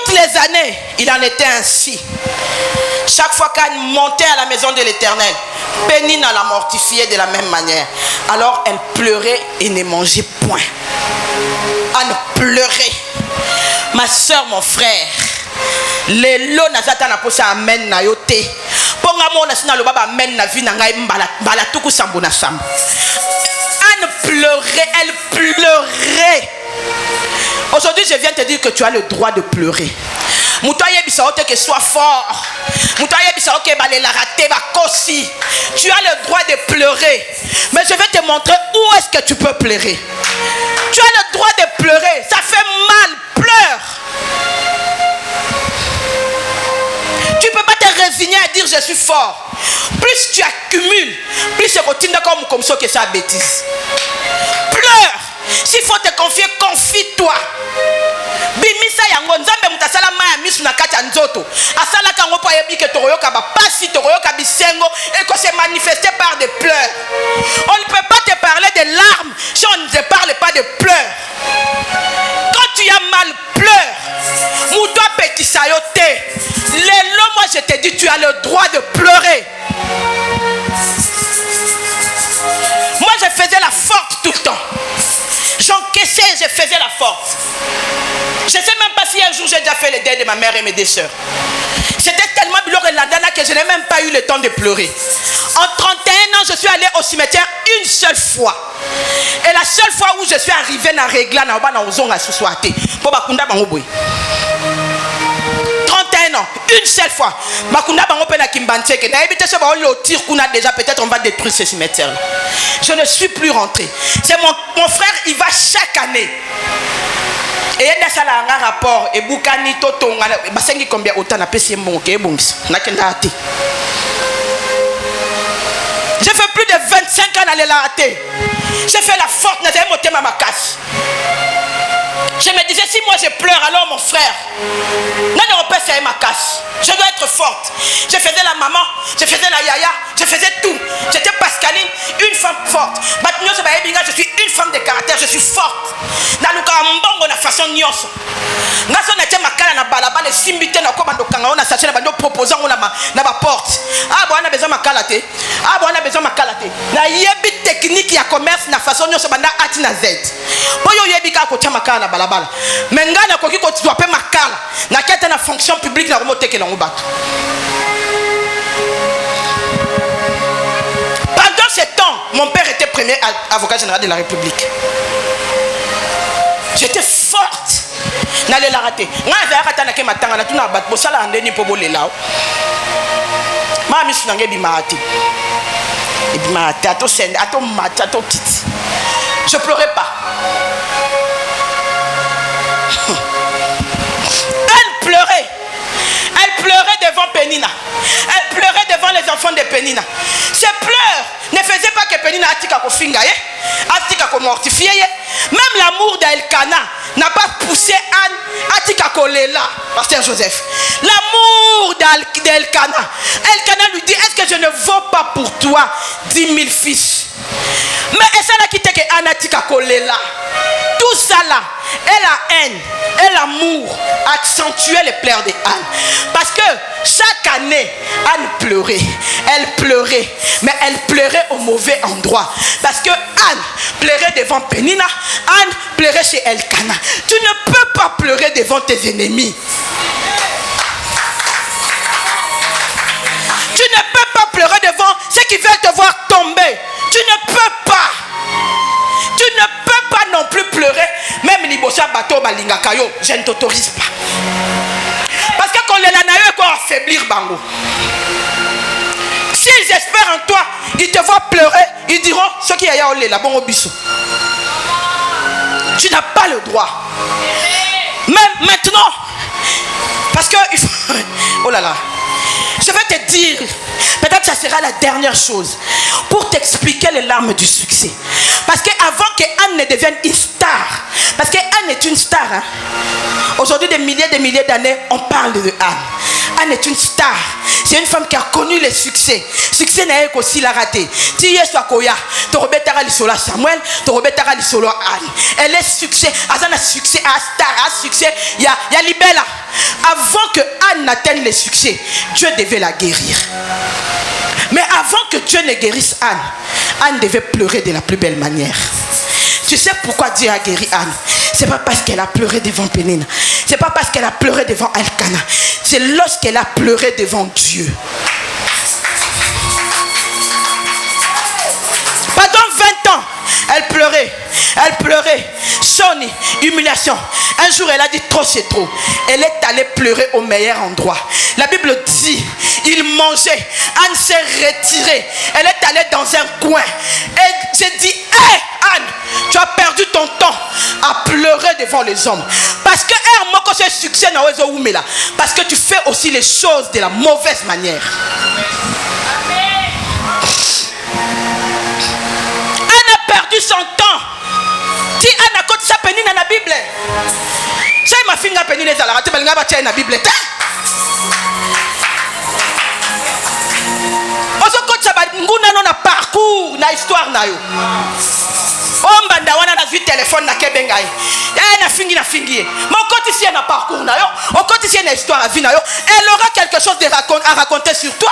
Les années, il en était ainsi. Chaque fois qu'elle montait à la maison de l'Éternel, Pénina la mortifiait de la même manière. Alors elle pleurait et ne mangeait point. Anne pleurait. Ma soeur, mon frère, les lots nazata na posa amen na yote. Ponga mo na sina lo baba amen na vie na ngai mbala tuku sambo na sambo. Anne pleurait, elle pleurait. Aujourd'hui, je viens te dire que tu as le droit de pleurer. Moutoye bisaote que sois fort. Moutoye bisaote que balela raté ba kosi. Tu as le droit de pleurer. Mais je vais te montrer où est-ce que tu peux pleurer. Tu as le droit de pleurer. Ça fait mal. Pleure. Tu ne peux pas te résigner à dire je suis fort. Plus tu accumules, plus c'est comme ça que ça bêtise. Pleure. S'il faut te confier, confie-toi. Bimisa yango nzambe mutasala maya misu na kati ya nzoto. Asala kango pa yebi ke toroyoka ba pasi toroyoka bisengo et que se manifester par des pleurs. On ne peut pas te parler de larmes si on ne te parle pas de pleurs. Quand tu as mal, pleure. Mouto petit sayote. Lélo, moi je te dis, tu as le droit de pleurer. Moi je faisais la forte tout le temps. J'encaissais, je faisais la force. Je ne sais même pas si un jour j'ai déjà fait le deuil de ma mère et mes deux sœurs. C'était tellement biloré là-dedans que je n'ai même pas eu le temps de pleurer. En 31 ans, je suis allé au cimetière une seule fois. Et la seule fois où je suis arrivé dans Régla, dans Ozonga Sousouate, pour Bakunda Bangoboy. 31 ans, une seule fois. Bakunda Bangope na Kimbancheke. Na évité ce baon le tir qu'on a déjà, peut-être on va détruire ce cimetière. Je ne suis plus rentré. C'est mon frère, il va chaque année. Et il y a un rapport. Et Boukani Toto, basengi combien autant na PCM monke bongis. Na kendati. J'ai fait plus de 25 ans dans les ratés. J'ai fait la forte, n'a pas ma casse. si moi je pleure, alors mon frère, ma casse. Je dois être forte. Je faisais la maman, je faisais la yaya, je faisais tout. J'étais Pascaline, une femme forte. Je suis une femme de caractère, je suis forte. Dans le cas, de façon nyoso. Naso na tia makala na balaba les simbité na ko bando kanga on a saché na bando proposant on na ma porte. Ah bon on a besoin makala te. Ah bon on a besoin makala te. Na yebi technique ya commerce na façon nyoso banda ati na Z. Boyo yebi ka ko tia makala na balabala. Mengana ko ki ko tu appelle makala. Na kete na fonction publique na remote ke na ngobatu. Pendant ce temps, mon père était premier avocat général de la République. J'étais forte. N'allez la rater. Moi, je matanga na tuna bat bosala andeni po bolela. Ma mi sunange bi marati. Et bi marati ato sende ato mat ato titi. Je pleurais pas. Elle pleurait. Elle pleurait devant Pénina. Elle pleurait devant les enfants de Pénina. Ces pleurs ne faisaient pas que Pénina atika ko finga atika ko mortifier. Même l'amour d'Elkana n'a pas poussé Anne atika ko lela, pasteur Joseph. L'amour d'Elkana. Elkana lui dit, est-ce que je ne vaux pas pour toi 10 000 fils? Mais est-ce là qui que Anne atika ko lela? Tout ça là, et la haine et l'amour accentuaient les pleurs de Anne. Parce que chaque année, Anne pleurait. Elle pleurait. Mais elle pleurait au mauvais endroit. Parce que Anne pleurait devant Pénina. Anne pleurait chez Elkana. Tu ne peux pas pleurer devant tes ennemis. Tu ne peux pas pleurer devant ceux qui veulent te voir tomber. Tu ne peux pas. Tu ne peux pas non plus pleurer. Même Libocha Bato Balingakayo, je ne t'autorise pas. Parce que quand les lanaïeux vont affaiblir Bango. S'ils espèrent en toi, ils te voient pleurer, ils diront ce qui est là, bon au biseau. Tu n'as pas le droit. Même maintenant, parce que il faut, oh là là, je vais te dire, peut-être que ça sera la dernière chose pour t'expliquer les larmes du succès. Parce qu'avant que Anne ne devienne une star, parce que Anne est une star, hein? Aujourd'hui des milliers d'années, on parle de Anne. Anne est une star. C'est une femme qui a connu le succès. Succès n'a pas aussi la raté. Si yes Koya, tu rebêteras l'isolo Samuel, tu rebêteras l'isolo Anne. Elle est succès. Azan a succès, a star, a succès. Il y a Libella. Avant que Anne n'atteigne le succès, Dieu devait la guérir. Mais avant que Dieu ne guérisse Anne, Anne devait pleurer de la plus belle manière. Tu sais pourquoi Dieu a guéri Anne? C'est pas parce qu'elle a pleuré devant Pénina. C'est pas parce qu'elle a pleuré devant Elkana. C'est lorsqu'elle a pleuré devant Dieu. Pendant 20 ans, elle pleurait. Elle pleurait. Sonne, humiliation. Un jour, elle a dit trop, c'est trop. Elle est allée pleurer au meilleur endroit. La Bible dit, il mangeait. Anne s'est retirée. Elle est allée dans un coin. Et j'ai dit, hé, Anne, tu as perdu ton temps à pleurer devant les hommes. Parce que succès parce que tu fais aussi les choses de la mauvaise manière. Anne a perdu son temps. Si Anne a côté sa pénine dans la Bible, ça m'a fait une pénine dans la Bible. On a parcours na histoire na yo. On banda wana na vu téléphone na kebengai. Na fingi na fingi. Mon côté ici na parcours na yo, au côté ici na histoire à vie na yo, elle aura quelque chose à raconter sur toi.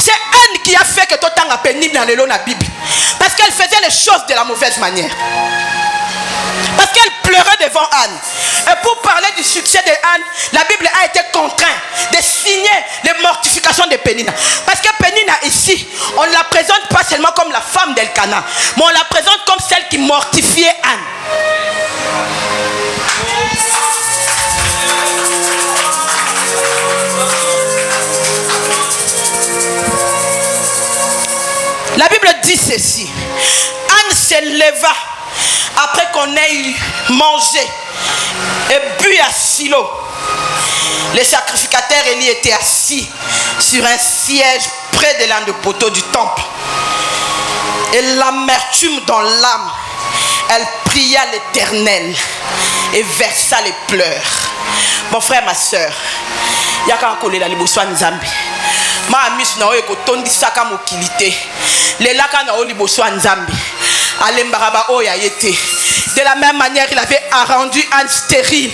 C'est Anne qui a fait que toi t'as pénible dans le la Bible. Parce qu'elle faisait les choses de la mauvaise manière. Parce qu'elle pleurait devant Anne. Et pour parler du succès de Anne, la Bible a été contrainte de signer les mortifications de Pénina. Parce que Pénina ici, on ne la présente pas seulement comme la femme d'Elkana, mais on la présente comme celle qui mortifiait Anne. La Bible dit ceci. Anne se leva après qu'on ait mangé et bu à Silo. Les sacrificateurs Élie étaient assis sur un siège près de l'un des poteaux du temple. et l'amertume dans l'âme, elle pria l'Éternel et versa les pleurs. Mon frère, ma soeur, il y a quand on est là, les besoins de Nzambe. Ma amie, na oye kotondi saka mokilité. Les laka na oli besoin de Nzambe. Alembaraba oya yete. De la même manière, il avait rendu Anne stérile.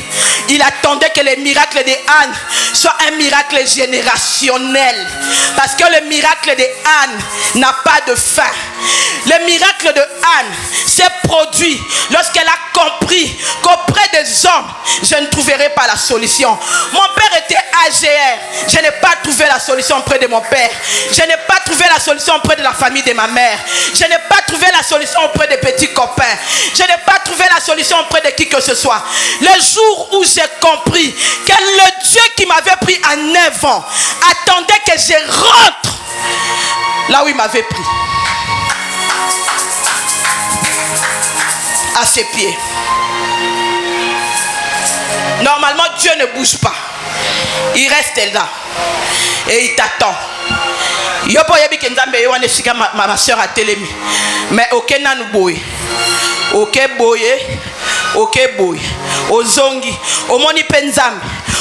Il attendait que les miracles de Anne soient un miracle générationnel. Parce que le miracle de Anne n'a pas de fin. Le miracle de Anne s'est produit lorsqu'elle a compris qu'auprès des hommes, je ne trouverai pas la solution. Mon père était AGR. Je n'ai pas trouvé la solution auprès de mon père. Je n'ai pas trouvé la solution auprès de la famille de ma mère. Je n'ai pas trouvé la solution auprès des petits copains. Je n'ai pas trouvé la solution auprès de qui que ce soit. Le jour où j'ai compris que le Dieu qui m'avait pris à 9 ans attendait que je rentre là où il m'avait pris, à ses pieds. Normalement, Dieu ne bouge pas. Il reste là et il t'attend. Yo po yebi ke Nzambe yo wane sika ma soeur a télémi. Mais aucun nanu boye. OK boye. OK boye. Ozongi, omoni pe Nzambe.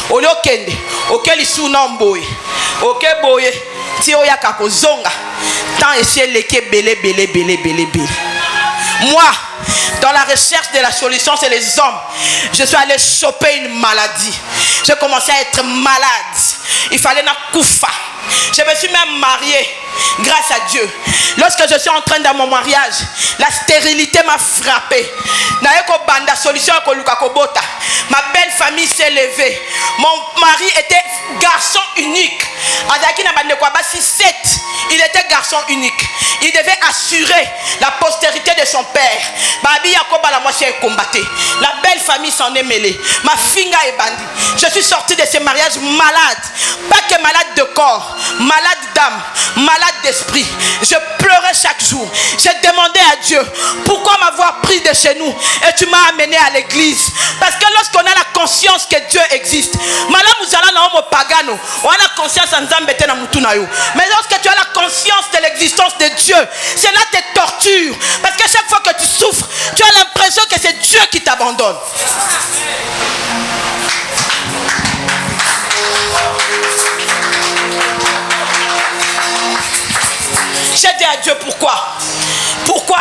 Oli okende. OK lisu na boye. OK boye. Ti oya ka kozonga. Tant essayer leke belé. Moi, dans la recherche de la solution, c'est les hommes. Je suis allé choper une maladie. J'ai commencé à être malade. Il fallait na koufa. Je me suis même mariée grâce à Dieu. Lorsque je suis entré dans mon mariage, la stérilité m'a frappé. Ma belle famille s'est levée. Mon mari était garçon unique. Il était garçon unique. Il devait assurer la postérité de son père. La belle famille s'en est mêlée. Ma fille est bandit. Je suis sorti de ce mariage malade. Pas que malade de corps, malade d'âme, malade d'esprit. Je pleurais chaque jour. J'ai demandé à Dieu pourquoi m'avoir pris de chez nous et tu m'as amené à l'église. Parce que lorsqu'on a la conscience que Dieu existe, on a la conscience en mais lorsque tu as la conscience de l'existence de Dieu, cela te torture. Parce que chaque fois que tu souffres, tu as l'impression que c'est Dieu qui t'abandonne. J'ai dit à Dieu pourquoi. Pourquoi?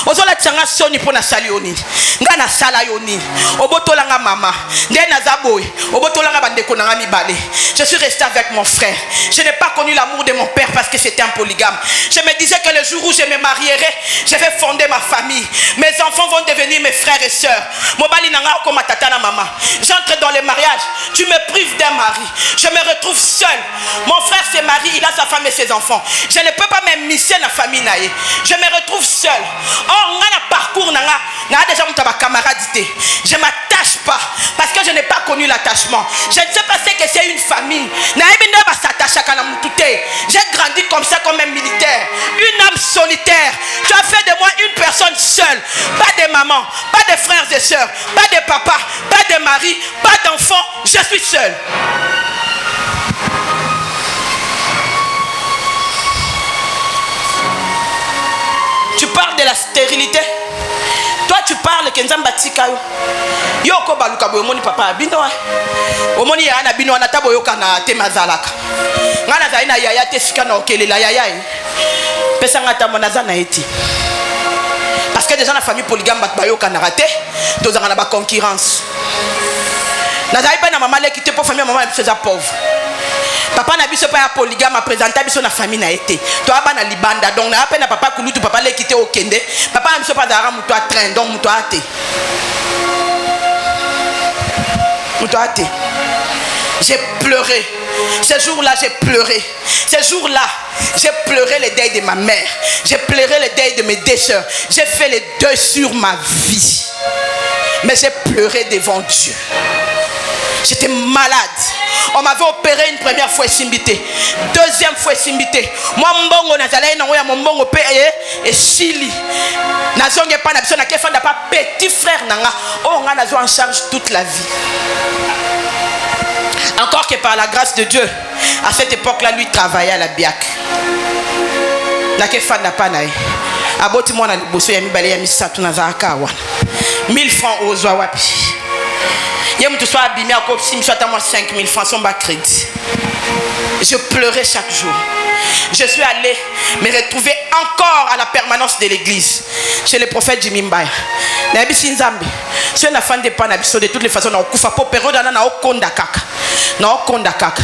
Ozola tchanga soni pona sali oni. Nga na sala yoni. Obotola nga mama. Nde na zaboy. Obotola nga bandeko na nga mibale. Je suis resté avec mon frère. Je n'ai pas connu l'amour de mon père parce que c'était un polygame. Je me disais que le jour où je me marierai, je vais fonder ma famille. Mes enfants vont devenir mes frères et sœurs. Mobali nanga okoma tata na mama. J'entre dans le mariage. Tu me prives d'un mari. Je me retrouve seul. Mon frère se marie, il a sa femme et ses enfants. Je ne peux pas m'immiscer dans la famille naïe. Je me retrouve seul. Or, on a un parcours, on a déjà mon camarade. Je ne m'attache pas parce que je n'ai pas connu l'attachement. Je ne sais pas ce que c'est une famille. J'ai grandi comme ça, comme un militaire. Une âme solitaire. Tu as fait de moi une personne seule. Pas de maman, pas de frères et sœurs, pas de papa, pas de mari, pas d'enfant. Je suis seul. Tu parles de la stérilité. Toi, tu parles que Nzamba tikayo. Yo ko baluka boyo moni papa bino. Omoni ya na bino na tabo yo kana te mazalaka. Ngana za ina yaya te sika na okelela yaya. Pesa ngata mona za na eti. Parce que déjà la famille polygame bat bayo kana raté, tozanga na ba concurrence. Na za ipa na mama le kité pour famille maman c'est pauvre. Papa n'a biso pas polygame à présenter biso na famille na été. Toi ba na libanda donc na peine papa kulutu papa le quitter au kende. Papa n'a biso pas dara muto à train donc muto à té. Muto à té. J'ai pleuré. Ce jour-là, j'ai pleuré. Ce jour-là, j'ai pleuré le deuil de ma mère. J'ai pleuré le deuil de mes deux sœurs. J'ai fait le deuil sur ma vie. Mais j'ai pleuré devant Dieu. J'étais malade. On m'avait opéré une première fois Simbité. Deuxième fois Simbité. Moi mbongo nazalai na ngoya mbongo pe et Chili. Nazonge pa na biso na kefa na pas petit frère nanga. Oh nga nazo en charge toute la vie. Encore que par la grâce de Dieu, à cette époque-là, lui travaillait à la BIAC. La kefa n'a pas naï. aboti mwana liboso ya mibale ya misatu nazalaka wana 1000 francs ozwa wapi ye mutu so abimi akopsi miso ata mwa 5000 francs somba crédit. Je pleurais chaque jour. Je suis allé me retrouver encore à la permanence de l'église chez le prophète Jimmy Mbaya. Nabisi nzambe so na fan de pas na biso de toutes les façons na okufa po période na okonda kaka na okonda kaka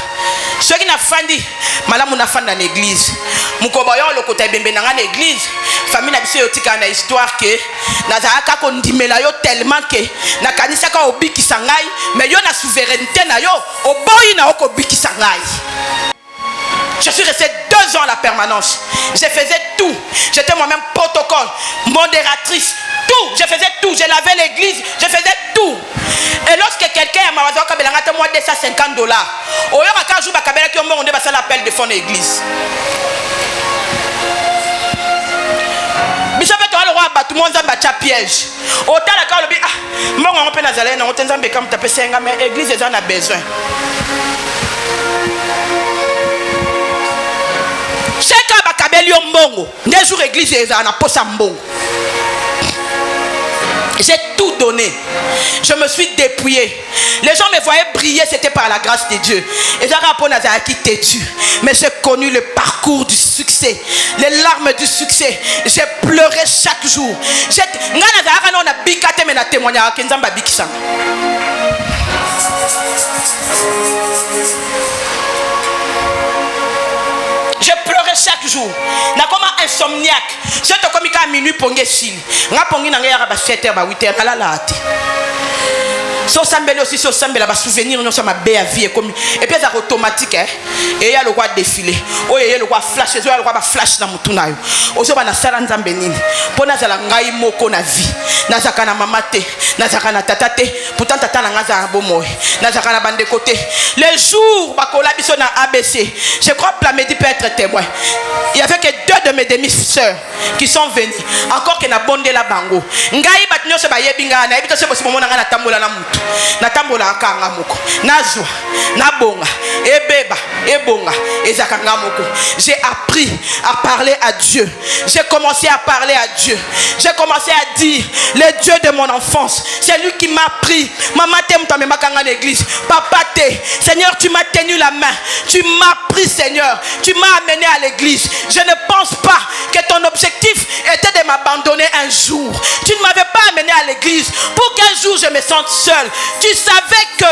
ceux qui na fandi malamu na fanda na l'église mukoba yo lokota bembe na ngana l'église famille na biso yotika na histoire que nazaka ko ndimela yo tellement que na kanisa ka obikisa ngai mais yo na souveraineté na yo oboyi na okobikisa ngai. Je suis resté 2 ans à la permanence. Je faisais tout. J'étais moi-même protocole, modératrice, tout. Je faisais tout. Je lavais l'église. Je faisais tout. Et lorsque quelqu'un m'a dit que moi $250, au lieu de jour on a l'appel de fond de l'église. Bishop est le roi tout le monde a piège. Autant la carte le moi on peut nazaler on t'entend comme taper 5 mais l'église en a besoin. Cheka bakabeli mbongo des jours église ezana posa mbongo. J'ai tout donné. Je me suis dépouillé. Les gens me voyaient briller, c'était par la grâce de Dieu. Et j'ai rappelé à qui têtu. Mais j'ai connu le parcours du succès, les larmes du succès. J'ai pleuré chaque jour. Je pleurais chaque jour. Na comme insomniaque. Je te comme à minuit pour ngesil. Nga pongi na ngaya ba 7h ba 8h kala lati. So sambele aussi so sambela ba souvenir non sama be à vie comme et puis ça automatique hein. Et il y a le roi défilé. Oh il y a le roi flash, il y a le roi ba flash na mutuna yo. Ozo ba na sala nzambe nini. Pona za la ngai moko na vie. Na zaka na mama te, na zaka na tata te. Pourtant tata na ngaza bomoy. Na zaka na bande côté. Les jours ba kola biso na ABC. Je crois que la Medi peut être témoin. Il y avait que 2 de mes demi-sœurs qui sont venues. Encore que na bondé la bango. Ngai batnyo se ba yebinga na ebito se bosi momo na ngana tambola na mutu. Na tambola akanga moko. Nazwa, na bonga, ebeba, ebonga, ezakanga moko. J'ai appris à parler à Dieu. J'ai commencé à parler à Dieu. J'ai commencé à dire le Dieu de mon enfance. C'est lui qui m'a pris. Maman t'aime ta même à l'église. Papa t'es. Seigneur, tu m'as tenu la main. Tu m'as pris, Seigneur. Tu m'as amené à l'église. Je ne pense pas que ton objectif était de m'abandonner un jour. Tu ne m'avais pas amené à l'église pour qu'un jour je me sente seul. Tu savais que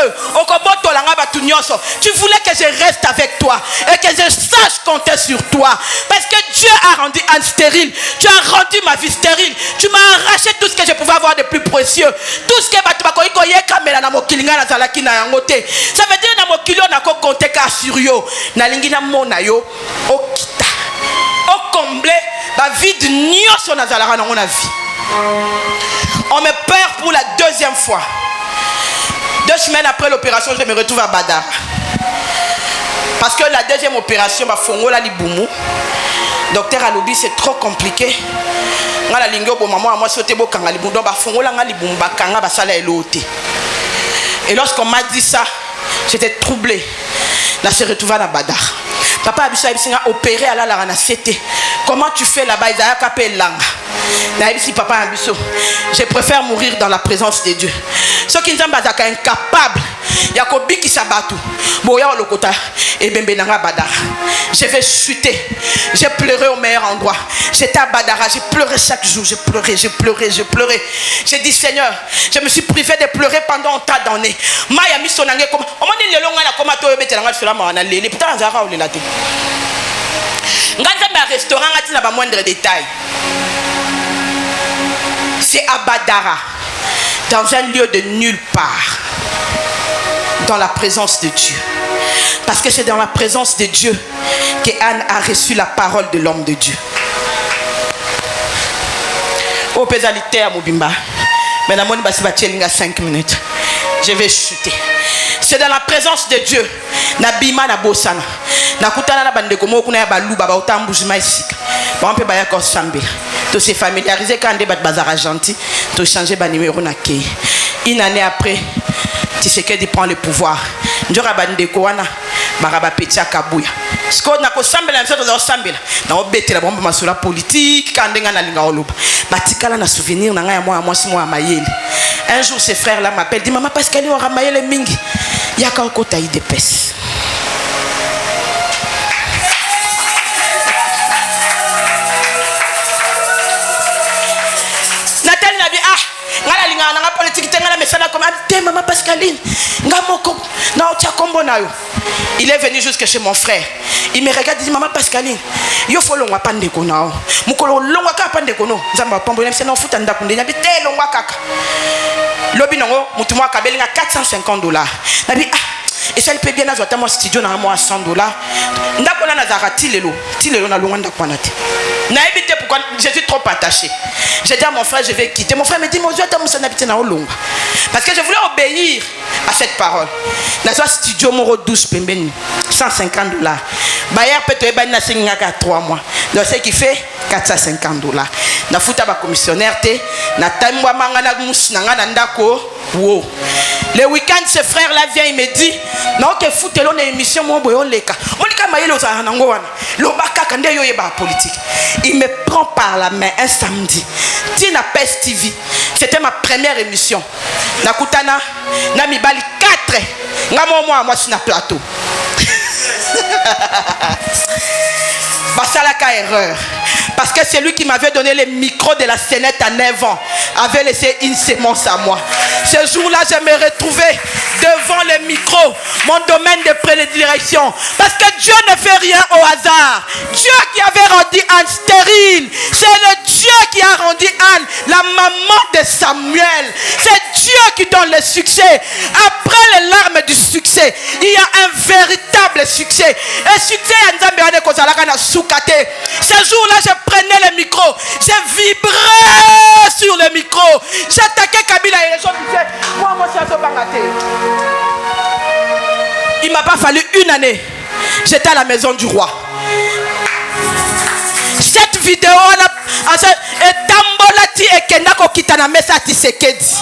tu voulais que je reste avec toi et que je sache compter sur toi. Parce que Dieu a rendu Anne stérile. Tu as rendu ma vie stérile. Tu m'as arraché tout ce que je pouvais avoir de plus précieux. Tout ce que ça veut dire que je ne compter qu'à sur yo. Au combler la vie de Nyoso Nazalara dans ma vie. On me perd pour la 2e fois. 2 semaines après l'opération, je me retrouve à Badar. Parce que la 2e opération, Fongola Liboumou. Docteur Alobi, c'est trop compliqué. Et lorsqu'on m'a dit ça, j'étais troublé. Là, je suis retrouvé à Badar. Papa Abissa a opéré à la Cité. Comment tu fais là-bas? Il a capé l'anga. Papa Abisso, je préfère mourir dans la présence de Dieu. Ceux qui ne sont pas incapables, Yakobi qui s'abattu, Boya Lokota et Bembenanga Badar. Je vais chuter. J'ai pleuré au meilleur endroit. J'étais à Badara, j'ai pleuré chaque jour. J'ai pleuré, j'ai pleuré, j'ai pleuré. J'ai dit Seigneur, je me suis privé de pleurer pendant tant d'années. Maya mis son ange comme on m'a dit le long à la coma to ebete langa sur la mana lele putain nzara ou lelate. Nganza ba restaurant atina ba moindre détail. C'est à Badara, dans un lieu de nulle part, dans la présence de Dieu. Parce que c'est dans la présence de Dieu que Anne a reçu la parole de l'homme de Dieu. Au pézalité à Mobimba, mais dans mon basi 5 minutes, je vais chuter. C'est dans la présence de Dieu. Nabima na bosana. Nakutana na bande komo kuna ya baluba ba otambujima isika. Ba on peut ba ya ko sambela. To se familiariser quand des bazar gentil, to changer ba numéro na kei. Une année après, Tshisekedi prend le pouvoir. Njora bande ko wana Maraba Petia Kabuya. Ce qu'on a sambela, nous sommes sambela. Nous avons bêté la bombe masula politique, quand on a linga oluba. Batikala na souvenir, na moi si moi mayele. Un jour, ces frères-là m'appellent, dit maman Pascaline aura mayele mingi. Y'a qu'un côté d'épaisse. Nathalie n'a dit ah, ngala linga na politique tengala mesana comme te maman Pascaline, ngamoko na otia kombo na yo. Il est venu jusque chez mon frère. Il me regarde et dit maman Pascaline, yo follow moi pande kono. Mukolo longwa ka pande kono. Nzamba pombo na sena futa ndako ndenya bi te longwa kaka. Lobi nango mutu mwa kabelinga $450. Nabi ah et ça il peut bien avoir mon studio na moi $100. Ndako na nazara tilelo na longwa ndako na te. Na évité pourquoi je suis trop attaché. J'ai dit à mon frère je vais quitter. Mon frère me dit mon Dieu t'as mon habité na longwa. Parce que je voulais obéir à cette parole. Na so studio moro 12 pembeni $150. Bayer peut te ba na singaka 3 mois. Donc ce qui fait $450. Na futa ba commissionnaire te na taimwa mangana musnanga na ndako wo. Le week-end ce frère là vient il me dit non que foutelo na émission mo boyo leka. Monika mayelo za nango wana. Lobaka kande yo yeba politique. Il me prend par la main un samedi. Tina Pes TV. C'était ma première émission. Na kutana na mibali 4. Ngamo moi sur na plateau. Basalaka erreur. Parce que c'est lui qui m'avait donné le micro de la scénette à 9 ans avait laissé une sémence à moi. Ce jour-là, je me retrouvais devant le micro, mon domaine de prédilection. Parce que Dieu ne fait rien au hasard. Dieu qui avait rendu Anne stérile, c'est le Dieu qui a rendu Anne la maman de Samuel. C'est Dieu qui donne le succès. Après les larmes du succès, il y a un véritable succès. Un succès à Nzambe Kozalaka na Soukate. Ce jour-là, je prenais le micro, je vibrais sur le micro, j'attaquais Kabila et les gens disaient moi c'est un bangaté. Il m'a pas fallu une année, j'étais à la maison du roi. Cette vidéo est tambolati et kenako kitana mesa tisekedi.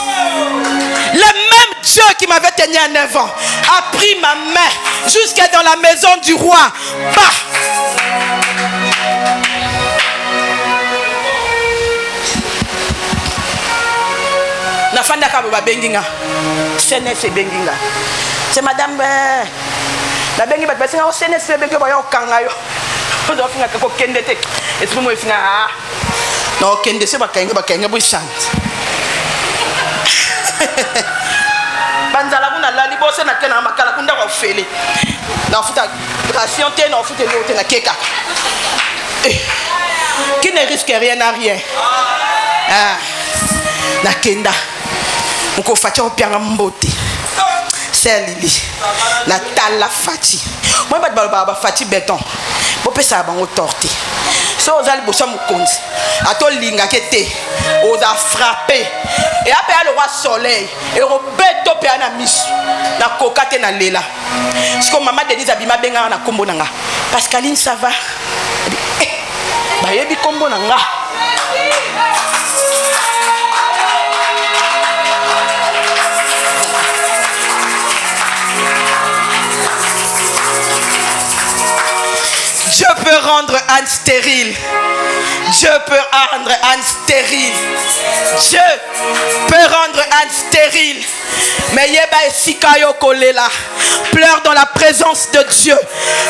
Le même Dieu qui m'avait tenu à 9 ans a pris ma main jusqu'à dans la maison du roi. Bah! Na fanda ka ba benginga CNS benginga c'est madame la bengi ba basi na CNS bengi ba yo kanga yo do finga ko kende te est-ce que moi finga no kende se ba kanga bo chante banzala kuna la libose na tena makala kunda ko fele na futa ration te na futa le te na keka qui ne risque rien à rien na kenda Mko facha opianga mbote. C'est Lili. Na tala fati. Moi ba fati béton. Bo pesa bango torté. So ozali bosa mukonzi. Ato linga kete. Oza frappé. Et après le roi soleil. Et robeto pe na misu. Na kokate na lela. Siko maman Denise abima benga na kombo nanga. Pascaline ça va? Ba yebi kombo nanga. Dieu peut rendre Anne stérile. Dieu peut rendre Anne stérile. Dieu peut rendre Anne stérile. Mais Yeba et Sikayo Kolela pleure dans la présence de Dieu.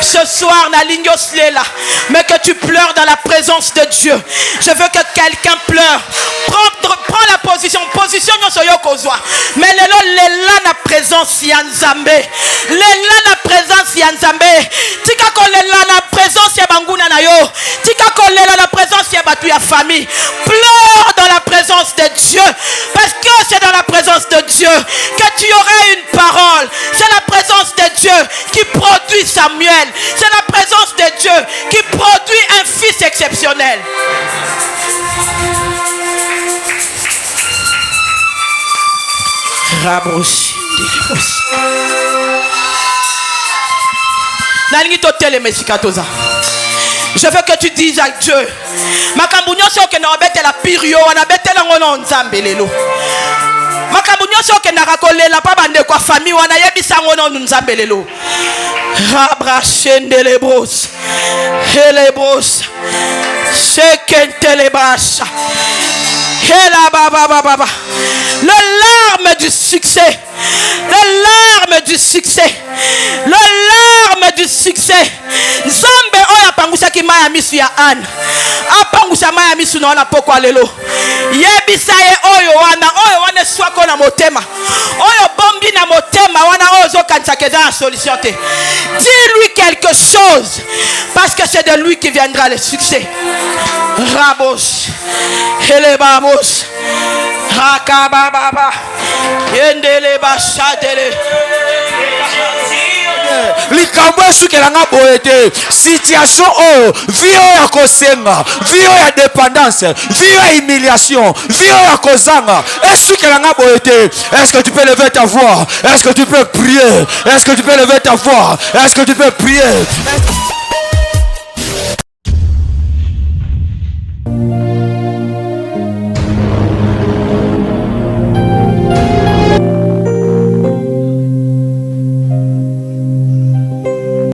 Ce soir, Nalignos Lela, mais que tu pleures dans la présence de Dieu. Je veux que quelqu'un pleure. Prends la position. Position non soyo kozwa. Mais lelo lela na présence Yanzambe. Lela na présence Yanzambe. Tika ko lela na présence ya banguna na yo. Tika ko lela na présence ya batu ya famille. Pleure dans la présence de Dieu. Parce que c'est dans la présence de Dieu que tu auras une parole. C'est la présence de Dieu qui produit Samuel. C'est la présence de Dieu qui produit un fils exceptionnel. Je veux que tu dises à Dieu makambu nyonso ke na obetela pirio wana betela ngono nzambe lelo makambu nyonso ke na rakolela pa bande kwa famille wana yebisa ngono nzambe lelo Rabrachende les brosses. Et les brosses. Shekente les brasses. Et la baba. Le larme du succès. Le larme du succès. Le larme du succès. Zambe oya pangusa ki maya misu ya an. Apangusa maya misu na wana poko alelo. Yebisa ye oyo wana swako na motema. Oyo bombi na motema wana ozo kanisa keza na solution te. Dis-lui quelque chose parce que c'est de lui qui viendra le succès. Rabos. Ele babos. Rakababa. Yendele bashadele. likambo esukelanga boye te situation oyo vie oyo ya kosenga vie oyo ya dépendance vie oyo ya humiliation vie oyo ya kozanga esukelanga boye te. Est-ce que tu peux lever ta voix? Est-ce que tu peux prier? Est-ce que tu peux lever ta voix? Est-ce que tu peux prier?